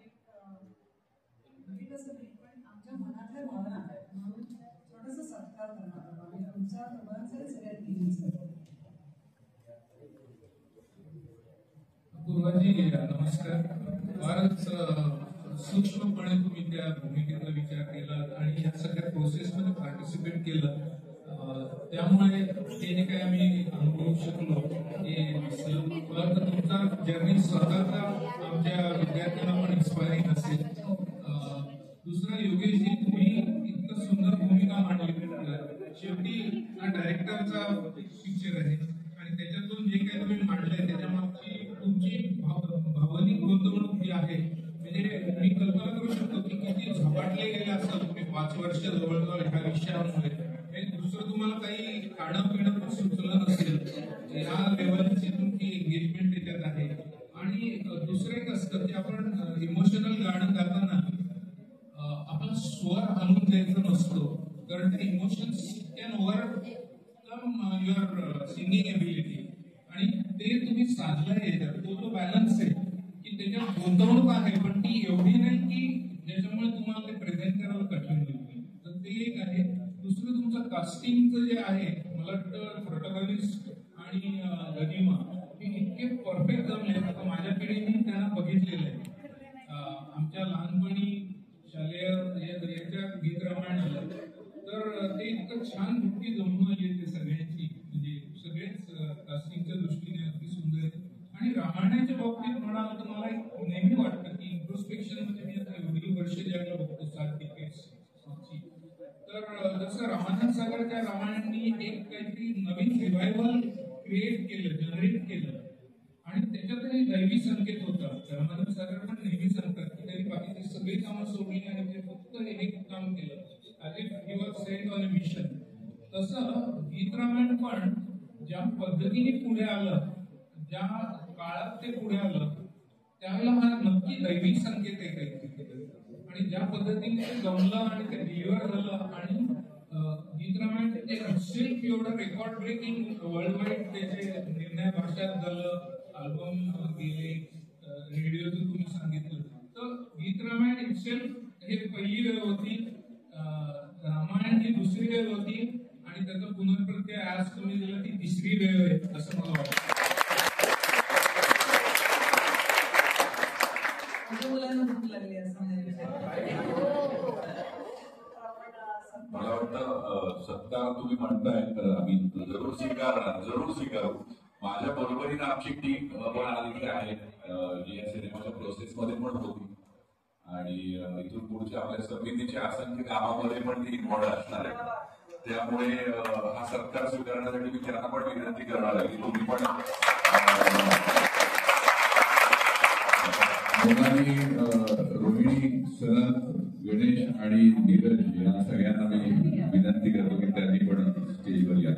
S3: कसं नाही, पण आमच्या मनातल्या भावना म्हणून छोटंसं सत्कार करणार आणि तुमच्या दोघांचाही सगळ्यात नेहमीच.
S4: पूर्वाजी नमस्कार. फारच सूक्ष्मपणे तुम्ही त्या भूमिकेचा विचार केला आणि या सगळ्या प्रोसेसमध्ये पार्टिसिपेट केलं, त्यामुळे ते जे काही आम्ही अनुभवू शकलो ते तुमचा जर्नी स्वतःचा आमच्या विद्यार्थ्यांना पण इन्स्पायरिंग असेल. दुसरा, योगेशजी तुम्ही इतकं सुंदर भूमिका मांडली. शेवटी हा डायरेक्टरचा पिक्चर आहे आणि त्याच्यातून जे काही तुम्ही मांडलंय त्याच्यामागची तुमची भावनिक गुंतवणूक जी आहे, म्हणजे मी कल्पना करू शकतो की किती झपाटले गेले असतात तुम्ही 5 वर्ष जवळजवळ ह्या विषयामुळे. दुसरं तुम्हाला काही खाणं पिणं पण सुचलं नसेल, ह्या लेवलची तुमची एंगेजमेंट त्याच्यात आहे. आणि दुसरं एक असतं की आपण इमोशनल गाणं गाताना आपला स्वर आणून द्यायचा नसतो, कारण ते emotions can overcome your singing ability. ते तुम्ही साधलंय याच्यात, तो बॅलन्स आहे की त्याच्यात गुंतवणूक आहे पण ती एवढी नाही की ज्याच्यामुळे तुम्हाला ते प्रेझेंट करायला कठीण होईल. तर ते एक आहे. दुसरं तुमचं कास्टिंगचं जे आहे, मला वाटतं प्रोटॅगॉनिस्ट आणि गनिमा हे इतके परफेक्ट जमले. आता माझ्या पिढीने त्यांना बघितलेलं आहे. आमच्या लहानपणी शालेय याच्या गीत रामायण आलं तर ते इतकं छान वृत्ती जमून येते सगळ्यांची, म्हणजे सगळेच कास्टिंगच्या दृष्टीने अगदी सुंदर आहे. आणि रामायणाच्या बाबतीत म्हणाल तर मला एक नेहमी वाटतं की इंट्रोस्पेक्शन म्हणजे मी आता एवढी वर्ष ज्याला बघतो 7 डिकेड्स तर जसं रामानंद सागरच्या रामायणाने एक काहीतरी नवीन रिव्हायवल क्रिएट केलं, जनरेट केलं आणि त्याच्यातही दैवी संकेत होता. रामानंद सागर पण नेहमी सांगतात की त्यांनी बाकीची सगळी कामं सोडली आणि ते फक्त एक काम केलं, as if he was sent on a mission. तसं गीत रामायण पण ज्या पद्धतीने पुढे आलं, ज्या काळात ते पुढे आलं त्यावेळेला हा नक्की दैवी संकेत आहे काहीतरी. आणि ज्या पद्धतीने ते जमलं आणि ते डिलिव्हर झालं आणि गीत रामायण एक एवढं रेकॉर्ड ब्रेकिंग वर्ल्ड वाईड त्याचे निर्णय भाषात झालं, अल्बम गेले, रेडिओचं तुम्ही सांगितलं. तर गीत रामायण इटसेल्फ हे पहिली वेळ होती, रामायण ही दुसरी वेळ होती आणि त्याचा पुनर्प्रत्यय आज तुम्ही दिला ती तिसरी वेळ आहे असं मला वाटतं.
S3: मुलांना भूक लागली असं
S1: मला वाटतं सत्कार तुम्ही म्हणताय तर आम्ही जरूर स्वीकारू. माझ्या बरोबरीनं आमची टीम पण आलेली आहे जी या सिनेमाच्या प्रोसेसमध्ये पण होती आणि इथून पुढच्या आपल्या समितीच्या असंख्य कामामध्ये पण ती इन्व्हॉल्व असणार आहे. त्यामुळे हा सत्कार स्वीकारण्यासाठी मी त्यांना पण विनंती करणार आहे की तुम्ही पण मोनाली, रोहिणी, सनत, गणेश आणि नीरज या सगळ्यांना मी विनंती करतो की त्यांनी पण स्टेजवर या.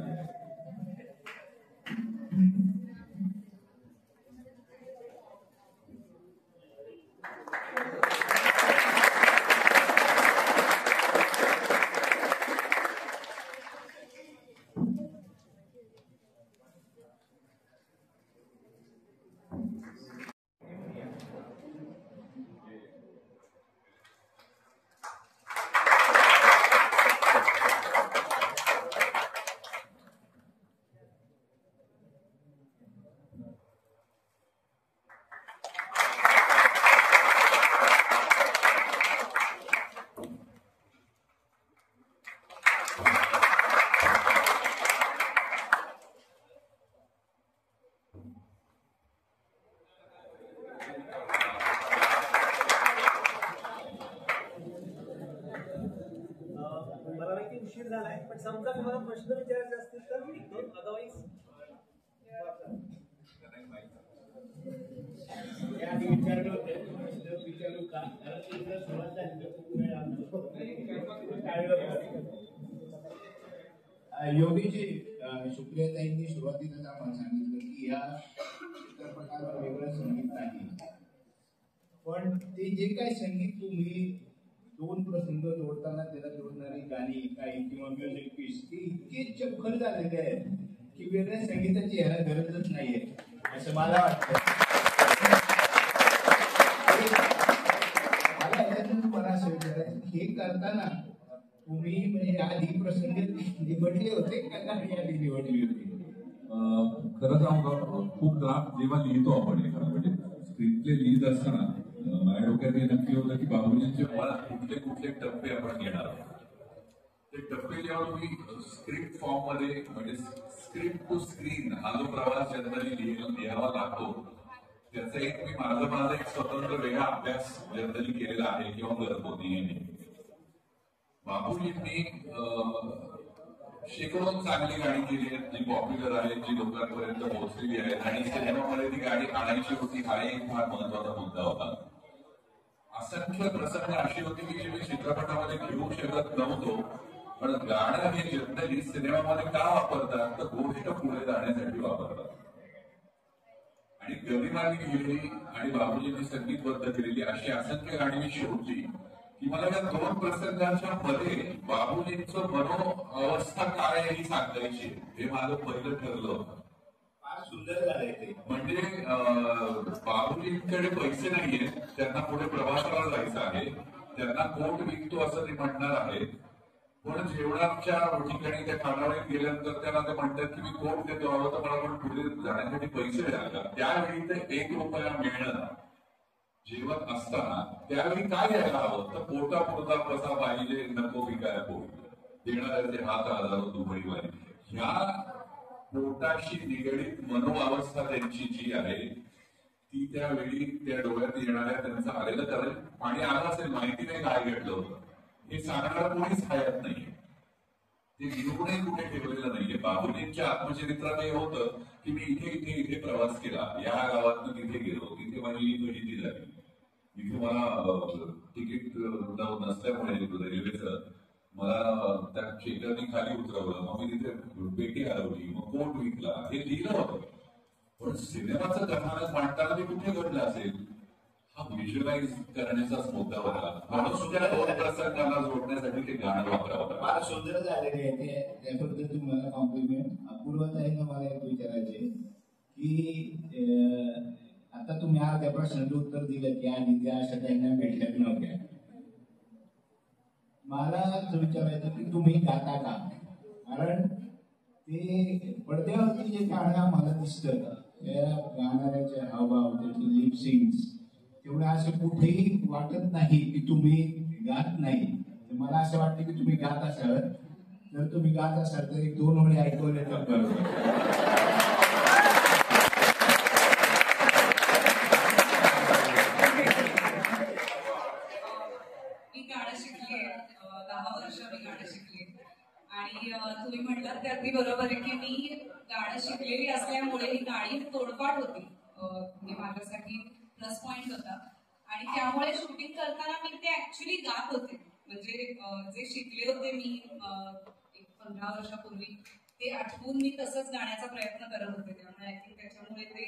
S5: उशीर झालाय पण समजा तुम्हाला प्रश्न विचारायचे असतील तर अदरवाईज विचारलं होते विचारू का सुरुवात झाली खूप वेळ
S6: योगीजी सुप्रियाताईंनी सुरुवातीलाच आम्हाला सांगितलं की या चित्रपटावर वेगळं संगीत नाही, पण ते जे काही संगीत तुम्ही दोन प्रसंग जोडताना त्याला जोडणारी गाणी काही किंवा म्युझिक पीस ते इतके चपखल झालेले आहेत की वेगळ्या संगीताची ह्याला गरजच नाहीये असं मला वाटतं. मला याच्यातून मला असं विचारायचं हे करताना तुम्ही म्हणजे आधी प्रसंग निवडले होते का गाणी आधी निवडली होती?
S1: खरं सांगू खूप ड्राफ्ट जेव्हा लिहितो आपण एखादा म्हणजे स्क्रिप्टचे लिहित असताना माझ्या डोक्यात हे नक्की होतं की बाबूजींचे मला कुठले कुठले टप्पे आपण घेणार आहोत. ते टप्पे जेव्हा तुम्ही स्क्रिप्ट फॉर्म मध्ये म्हणजे स्क्रिप्ट टू स्क्रीन हा जो प्रवास जनरली लिहावा लागतो त्याचा एक मी माझा एक स्वतंत्र वेगळा अभ्यास जनरली केलेला आहे किंवा करतो नेहमी. बाबूजींनी शेकडो चांगली गाणी केली आहेत जी पॉप्युलर आहेत, जी लोकांपर्यंत पोहोचलेली आहेत आणि सिनेमामध्ये ती गाणी आणायची होती हा एक फार महत्वाचा मुद्दा होता. असंख्य प्रसंग अशी होती की मी चित्रपटामध्ये घेऊ शकत नव्हतो, पण गाणं हे जनरली सिनेमामध्ये का वापरतात तर गोष्ट पुढे जाण्यासाठी वापरतात. आणि गरिमांनी लिहिलेली आणि बाबूजींनी संगीतबद्ध केलेली अशी असंख्य गाणी मी शोधली की मला या दोन प्रसंगांच्या मध्ये बाबूजींचं मनोअवस्था काय ही सांगायची हे माझं पहिलं ठरलं होतं.
S6: फार सुंदर झालंय ते.
S1: म्हणजे बाबूजींकडे पैसे नाहीये, त्यांना पुढे प्रवासाला जायचं आहे, त्यांना कोट विकतो असं ते म्हणणार आहेत. पण जेवणाच्या ठिकाणी त्या खानावळीत गेल्यानंतर त्यांना ते म्हणतात की मी कोट देतो आलो तर मला पण पुढे जाण्यासाठी पैसे द्यायला. त्यावेळी ते ₹1 मिळणं जेवत असताना त्यावेळी काय द्यायला हवं तर पोटापुरता कसा पाहिजे नको विकाय पोट देणाऱ्याचे हात हजारो दुबईवाले. ह्या पोटाशी निगडीत मनोअवस्था त्यांची जी आहे ती त्यावेळी त्या डोळ्यात येणाऱ्या त्यांचं आलेलं कारण पाणी आलं असेल माहिती नाही काय घडलं होतं हे सांगणारा कोणीच हयात नाहीये. ते लिहूनही कुठे ठेवलेलं नाहीये. बाबूजींच्या आत्मचरित्रात हे होतं की मी इथे इथे इथे प्रवास केला, या गावातनं तिथे गेलो, तिथे माझी ही फजिती झाली, इथे मला तिकीट नसल्यामुळे रेल्वेचं मला त्या शेतांनी खाली उतरवलं, मग मी तिथे पेटी हरवली, मग कोट विकला, हे लिहिलं होतं. पण सिनेमाचं कथानक मांडताना ते कुठे घडलं असेल हा व्हिज्युअलाइज करण्याचाच मुद्दा होता. म्हणून त्या 2 प्रसंगांना जोडण्यासाठी ते गाणं वापरावं.
S6: फार सुंदर झालेले आहे ते. त्याबद्दल तुम्हाला कॉम्प्लिमेंट. अपूर्वताईंना मला एक विचारायचे की आता तुम्ही आज त्या प्रश्नाचं उत्तर दिलं की आणि त्या अशा त्यांना भेटल्यात नव्हत्या. मला असं विचारायचं की तुम्ही गाता का? कारण ते पडद्यावरती जे गाणं आम्हाला दिसतं त्या गाणाऱ्याचे हावभाव त्याचे लिप सिंग्स तेवढं असं कुठेही वाटत नाही की तुम्ही गात नाही. मला असं वाटतं की तुम्ही गात असाल तर तुम्ही गात असाल तर 1-2 ओळी ऐकवल्या तर बरोबर.
S2: मी गाणं शिकलीये 10 वर्ष मी गाणं शिकलीये आणि तुम्ही म्हटलात ते अगदी बरोबर आहे की मी गाणं शिकलेली असल्यामुळे ही गाणी तोडपाठ होती. हे माझ्यासाठी प्लस पॉइंट होता आणि त्यामुळे शूटिंग करताना मी ते ऍक्च्युली गात होते. म्हणजे जे शिकले होते मी 15 वर्षापूर्वी ते आठवून मी तसंच गाण्याचा प्रयत्न करत होते. त्यामुळे आय थिंक त्याच्यामुळे ते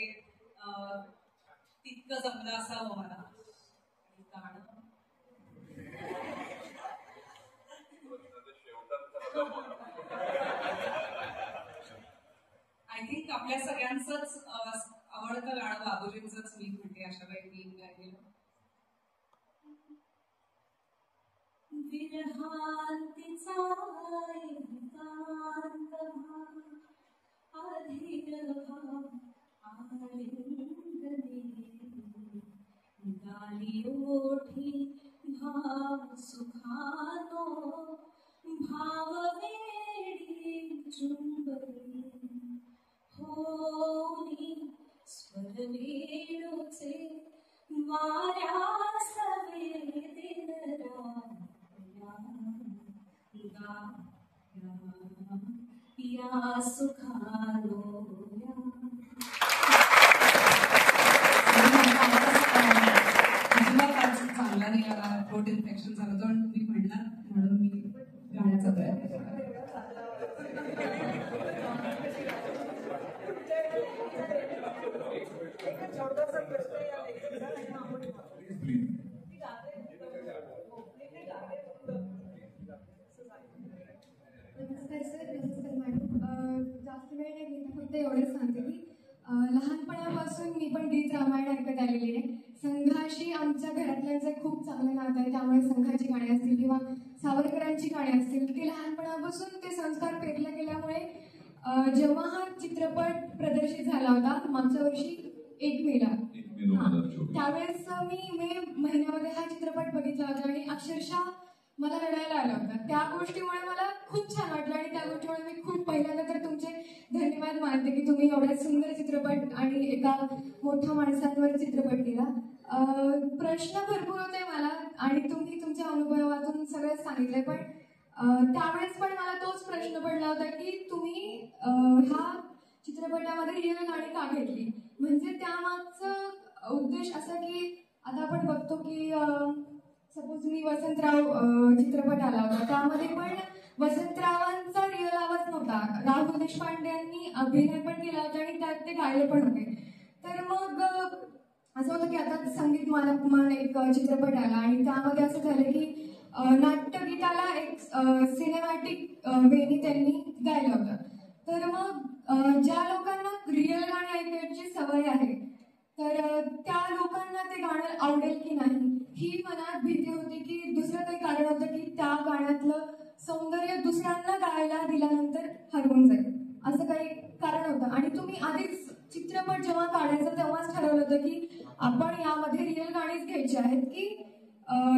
S2: तितकं जमलं असावं मला गाणं. आय थिंक आपल्या सगळ्यांचंच आवडतं गाणं बाबूजींचंच मी म्हणते अशा वेळी मी गायलेलं. विरहांतीचा एकांत अधीर भाव आलिंगने गाली ओठी भाव सुखानो भाव वेडी चुंबली होनी स्वर वेणूचे वाऱ्यास वेदिन या सुखानो चांगला नाही आला, थ्रोट इन्फेक्शन झालं होतं आणि तुम्ही म्हणणार म्हणून मी गाण्याचा प्रयत्न केला.
S7: जास्त वेळ नाही घेत, फक्त एवढंच सांगते की लहानपणापासून मी पण गीत रामायण ऐकत आलेली आहे. संघाशी आमच्या घरातल्यांचं खूप चांगलं नातं आहे, त्यामुळे संघाची गाणी असतील किंवा सावरकरांची गाणी असतील ते लहानपणापासून ते संस्कार पेरले गेल्यामुळे जेव्हा हा चित्रपट प्रदर्शित झाला होता मागच्या वर्षी 1 मेला त्यावेळेस मी मे महिन्यामध्ये हा चित्रपट बघितला होता आणि अक्षरशः मला रडायला आलं होतं. त्या गोष्टीमुळे मला खूप छान वाटलं आणि त्या गोष्टीमुळे मी खूप पहिल्यांदा तर तुमचे धन्यवाद मानते की तुम्ही एवढा सुंदर चित्रपट आणि एका मोठ्या माणसांवर चित्रपट केला. प्रश्न भरपूर होते मला आणि तुम्ही तुमच्या अनुभवातून सगळं सांगितलंय, पण त्यावेळेस पण मला तोच प्रश्न पडला होता की तुम्ही ह्या चित्रपटामध्ये रिअल गाणी का घेतली. म्हणजे त्यामागचा उद्देश असा की आता आपण बघतो की सपोज मी वसंतराव चित्रपट आला होता त्यामध्ये पण वसंतरावांचा रिअल आवाज नव्हता, राहुल देशपांडेंनी अभिनय पण केला होता आणि त्यात ते गायले पण होते. तर मग असं होतं की आता संगीत मानकमान एक चित्रपट आला आणि त्यामध्ये असं झालं की नाट्यगीताला एक सिनेमॅटिक वेनी त्यांनी गायलं होतं. तर मग ज्या लोकांना रिअल गाणी ऐकायची सवय आहे तर त्या लोकांना ते गाणं आवडेल की नाही ही मनात भीती होती की दुसरं काही कारण होतं की त्या गाण्यातलं सौंदर्य दुसऱ्यांना गायला दिल्यानंतर हरवून जाईल असं काही कारण होतं. आणि तुम्ही आधीच चित्रपट जेव्हा काढायचं तेव्हाच ठरवलं होतं की आपण यामध्ये रिअल गाणीच घ्यायची आहेत की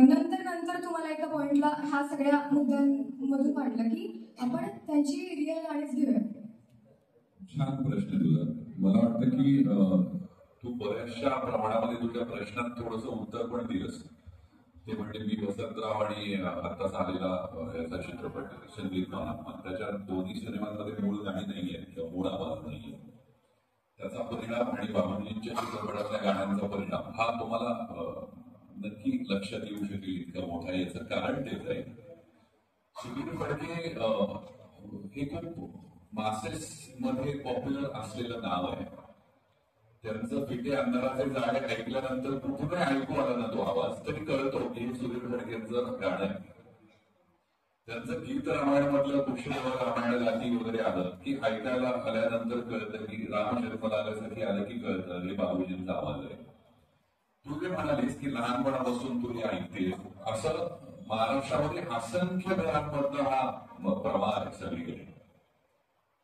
S7: नंतर तुम्हाला एका पॉइंटला ह्या सगळ्या मुद्द्यांमधून वाटलं की आपण त्यांची रिअल गाणीच घेऊया.
S1: छान प्रश्न तुझा. मला वाटतं की तू बऱ्याचशा प्रमाणामध्ये तुझ्या प्रश्नात थोडंसं उत्तर पण दिलंस. ते म्हणजे मी वसंतराव आणि आत्ताच आलेला याचा चित्रपट संगीत महात्मा, त्याच्या दोन्ही सिनेमांमध्ये मूळ गाणी नाहीये किंवा मूळ आवाज नाहीये. त्याचा परिणाम आणि बाबांजींच्या चित्रपटातल्या गाण्यांचा परिणाम हा तुम्हाला नक्की लक्षात येऊ शकेल इतका मोठा. याचं कारण तेच आहे. सुधीर फडके हे खूप मासेस मध्ये पॉप्युलर असलेलं नाव आहे. त्यांचं पिठे अंधाराचे जाळे ऐकल्यानंतर कुठूनही ऐकू आला ना तो आवाज तरी कळतो की हे सुधीर फडकेंचं गाणं आहे. त्यांचं गीत रामायण मधलं कुशल रामायण गाती वगैरे आलं की ऐकायला आल्यानंतर कळतं की राम जन्मलासाठी आलं की कळतं हे बाबूजींचा आवाज आहे. तू जे म्हणालीस की लहानपणापासून तू ऐकतेस असं महाराष्ट्रामध्ये असंख्य घरांमधला हा प्रवाह आहे सगळीकडे.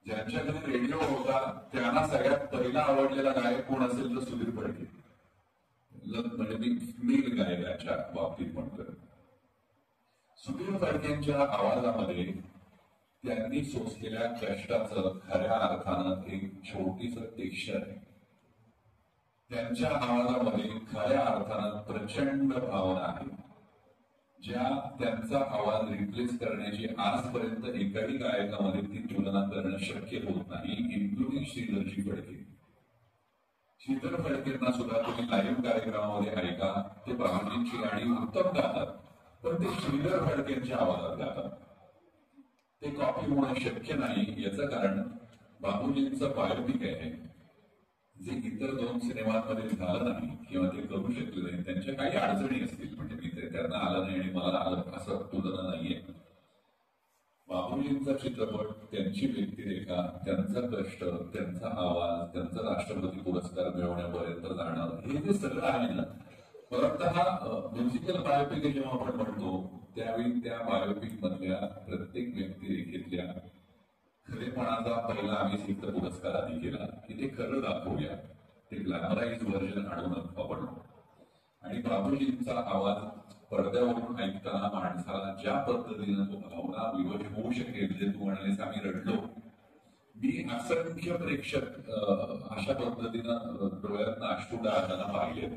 S1: ज्यांच्या घरी रेडिओ होता त्यांना सगळ्यात पहिला आवडलेला गायक कोण असेल तर सुधीर फडके. म्हणजे मी मेल गायकाच्या बाबतीत म्हणतोय. सुधीर फडकेंच्या आवाजामध्ये त्यांनी सोसलेल्या कष्टाचं खऱ्या अर्थानं एक छोटीस टेक्स्चर आहे. त्यांच्या आवाजामध्ये खऱ्या अर्थानं प्रचंड भावना आहे ज्या त्यांचा आवाज रिप्लेस करण्याची आजपर्यंत एकाही गायकामध्ये ती तुलना करणं शक्य होत नाही, इन्क्लुडिंग श्रीधरजी फडके. श्रीधर फडकेंना सुद्धा तुम्ही लाईव्ह कार्यक्रमामध्ये ऐका, ते बाबाजींची गाणी उत्तम गातात पण ते श्रीधर फडकेंच्या आवाजात गातात. ते कॉपी होणं शक्य नाही. याचं कारण बाबूजींचं बायोपिक आहे जे इतर दोन सिनेमांमध्ये झालं नाही किंवा ते करू शकले नाही. त्यांच्या काही अडचणी असतील, म्हणजे मी ते त्यांना आलं नाही आणि मला आलं असं तुलना नाहीये. बाबूजींचा चित्रपट, त्यांची व्यक्तिरेखा, त्यांचा कष्ट, त्यांचा आवाज, त्यांचा राष्ट्रपती पुरस्कार मिळवण्यापर्यंत जाणं हे जे सगळं आहे ना, परत हा म्युझिकल बायोपिक जेव्हा आपण म्हणतो त्यावेळी त्या बायोपिक मधल्या प्रत्येक व्यक्तिरेखेतल्या खरेपणाचा पहिला आम्ही सिद्ध पुरस्कार आधी केला की ते खरं दाखवूया, ते ग्लॅमराईज व्हर्जन आणून आपण. आणि बाबूजींचा आवाज पडद्यावरून ऐकताना माणसाला ज्या पद्धतीनं तो भावना विवश होऊ शकेल, जे तू म्हणालेस आम्ही रडलो. मी असंख्य प्रेक्षक अशा पद्धतीनं डोळ्यातनं अश्रू डाळताना पाहिले,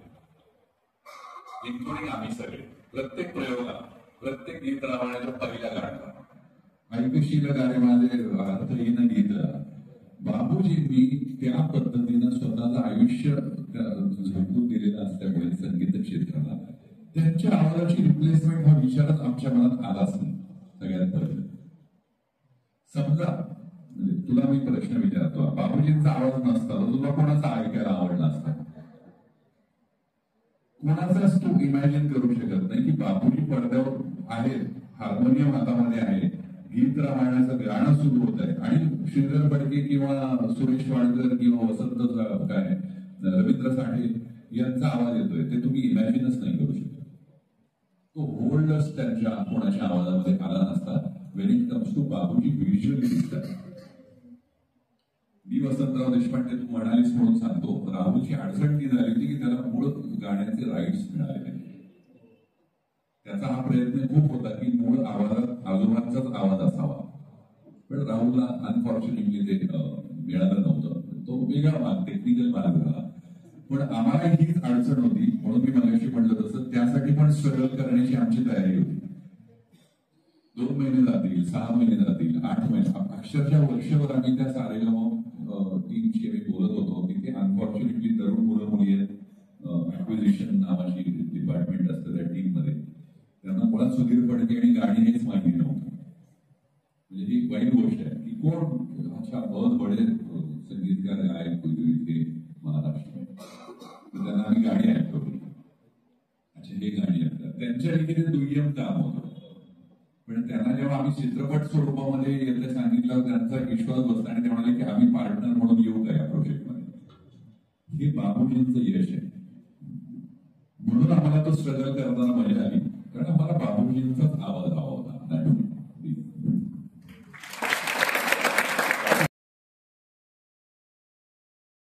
S1: इन्क्लुडिंग आम्ही सगळे. प्रत्येक प्रयोगात, प्रत्येक गीत रामायणाच्या पहिल्या गाण्याला ऐकशील गाणे माझे अर्थहीन गीत, बाबूजींनी त्या पद्धतीनं स्वतःचं आयुष्य झोपून दिलेलं असल्यामुळे संगीत क्षेत्राला त्यांच्या आवाजाची रिप्लेसमेंट हा विचारच आमच्या मनात आलाच नाही. सगळ्यात पहिलं समजा म्हणजे तुला मी प्रश्न विचारतो, बाबूजींचा आवाज नसता तर तुला कोणाचा ऐकायला आवडला असता? कोणाचाच तू इमॅजिन करू शकत नाही की बाबूजी पडद्यावर आहेत, हार्मोनियम हातामध्ये आहे, गीत रामायणाचं गाणं सुरू होत आहे आणि श्रीधर फडके किंवा सुरेश वाडकर किंवा वसंत काय रवींद्र साठे यांचा आवाज येतोय, ते तुम्ही इमॅजिनच नाही करू शकत. तो होल्डच त्यांच्या कोणाच्या आवाजामध्ये आला नसता. When it comes to Babuji visually दिसतात. मी वसंतराव देशपांडे तू म्हणालीस म्हणून सांगतो, राहुलची अडचण ती झाली होती की त्याला मूळ गाण्याचे राईट्स मिळाले. त्याचा हा प्रयत्न खूप होता की मूळ आवाजात आजोबांचाच आवाज असावा, पण राहुलला अनफॉर्च्युनेटली ते मिळालं नव्हतं. तो वेगळा भाग, टेक्निकल भाग झाला. पण आम्हाला हीच अडचण होती, म्हणून मी मगाशी म्हटलं तसं त्यासाठी पण स्ट्रगल करण्याची आमची तयारी होती. 2 महिने जातील, 6 महिने जातील, 8 महिने, अक्षरशः वर्षभर आम्ही त्या सारेगाम टीमशी आम्ही बोलत होतो. तिथे अनफॉर्च्युनेटली तरुण मुलं मुली आहेत, ऍक्विजिशन नावाची डिपार्टमेंट असतं त्या टीम मध्ये, त्यांना मुळात सुधीर फडके आणि गाणी हेच माहिती नव्हतं. म्हणजे ही वाईट गोष्ट आहे की कोण अच्छा बहुत बडे संगीतकार गायक इथे महाराष्ट्र, त्यांना आम्ही गाणी ऐकतो. अच्छा हे गाणी ऐकतात, त्यांच्या इथे दुय्यम काम होतं. पण त्यांना जेव्हा आम्ही चित्रपट स्वरूपामध्ये येते सांगितलं त्यांचा विश्वास बसला आणि ते म्हणाले की आम्ही पार्टनर म्हणून येऊ का या प्रोजेक्टमध्ये. हे बाबूजींचं यश आहे. म्हणून आम्हाला तो स्ट्रगल करताना मजा आली कारण आम्हाला बाबूजींचाच आवाज हवा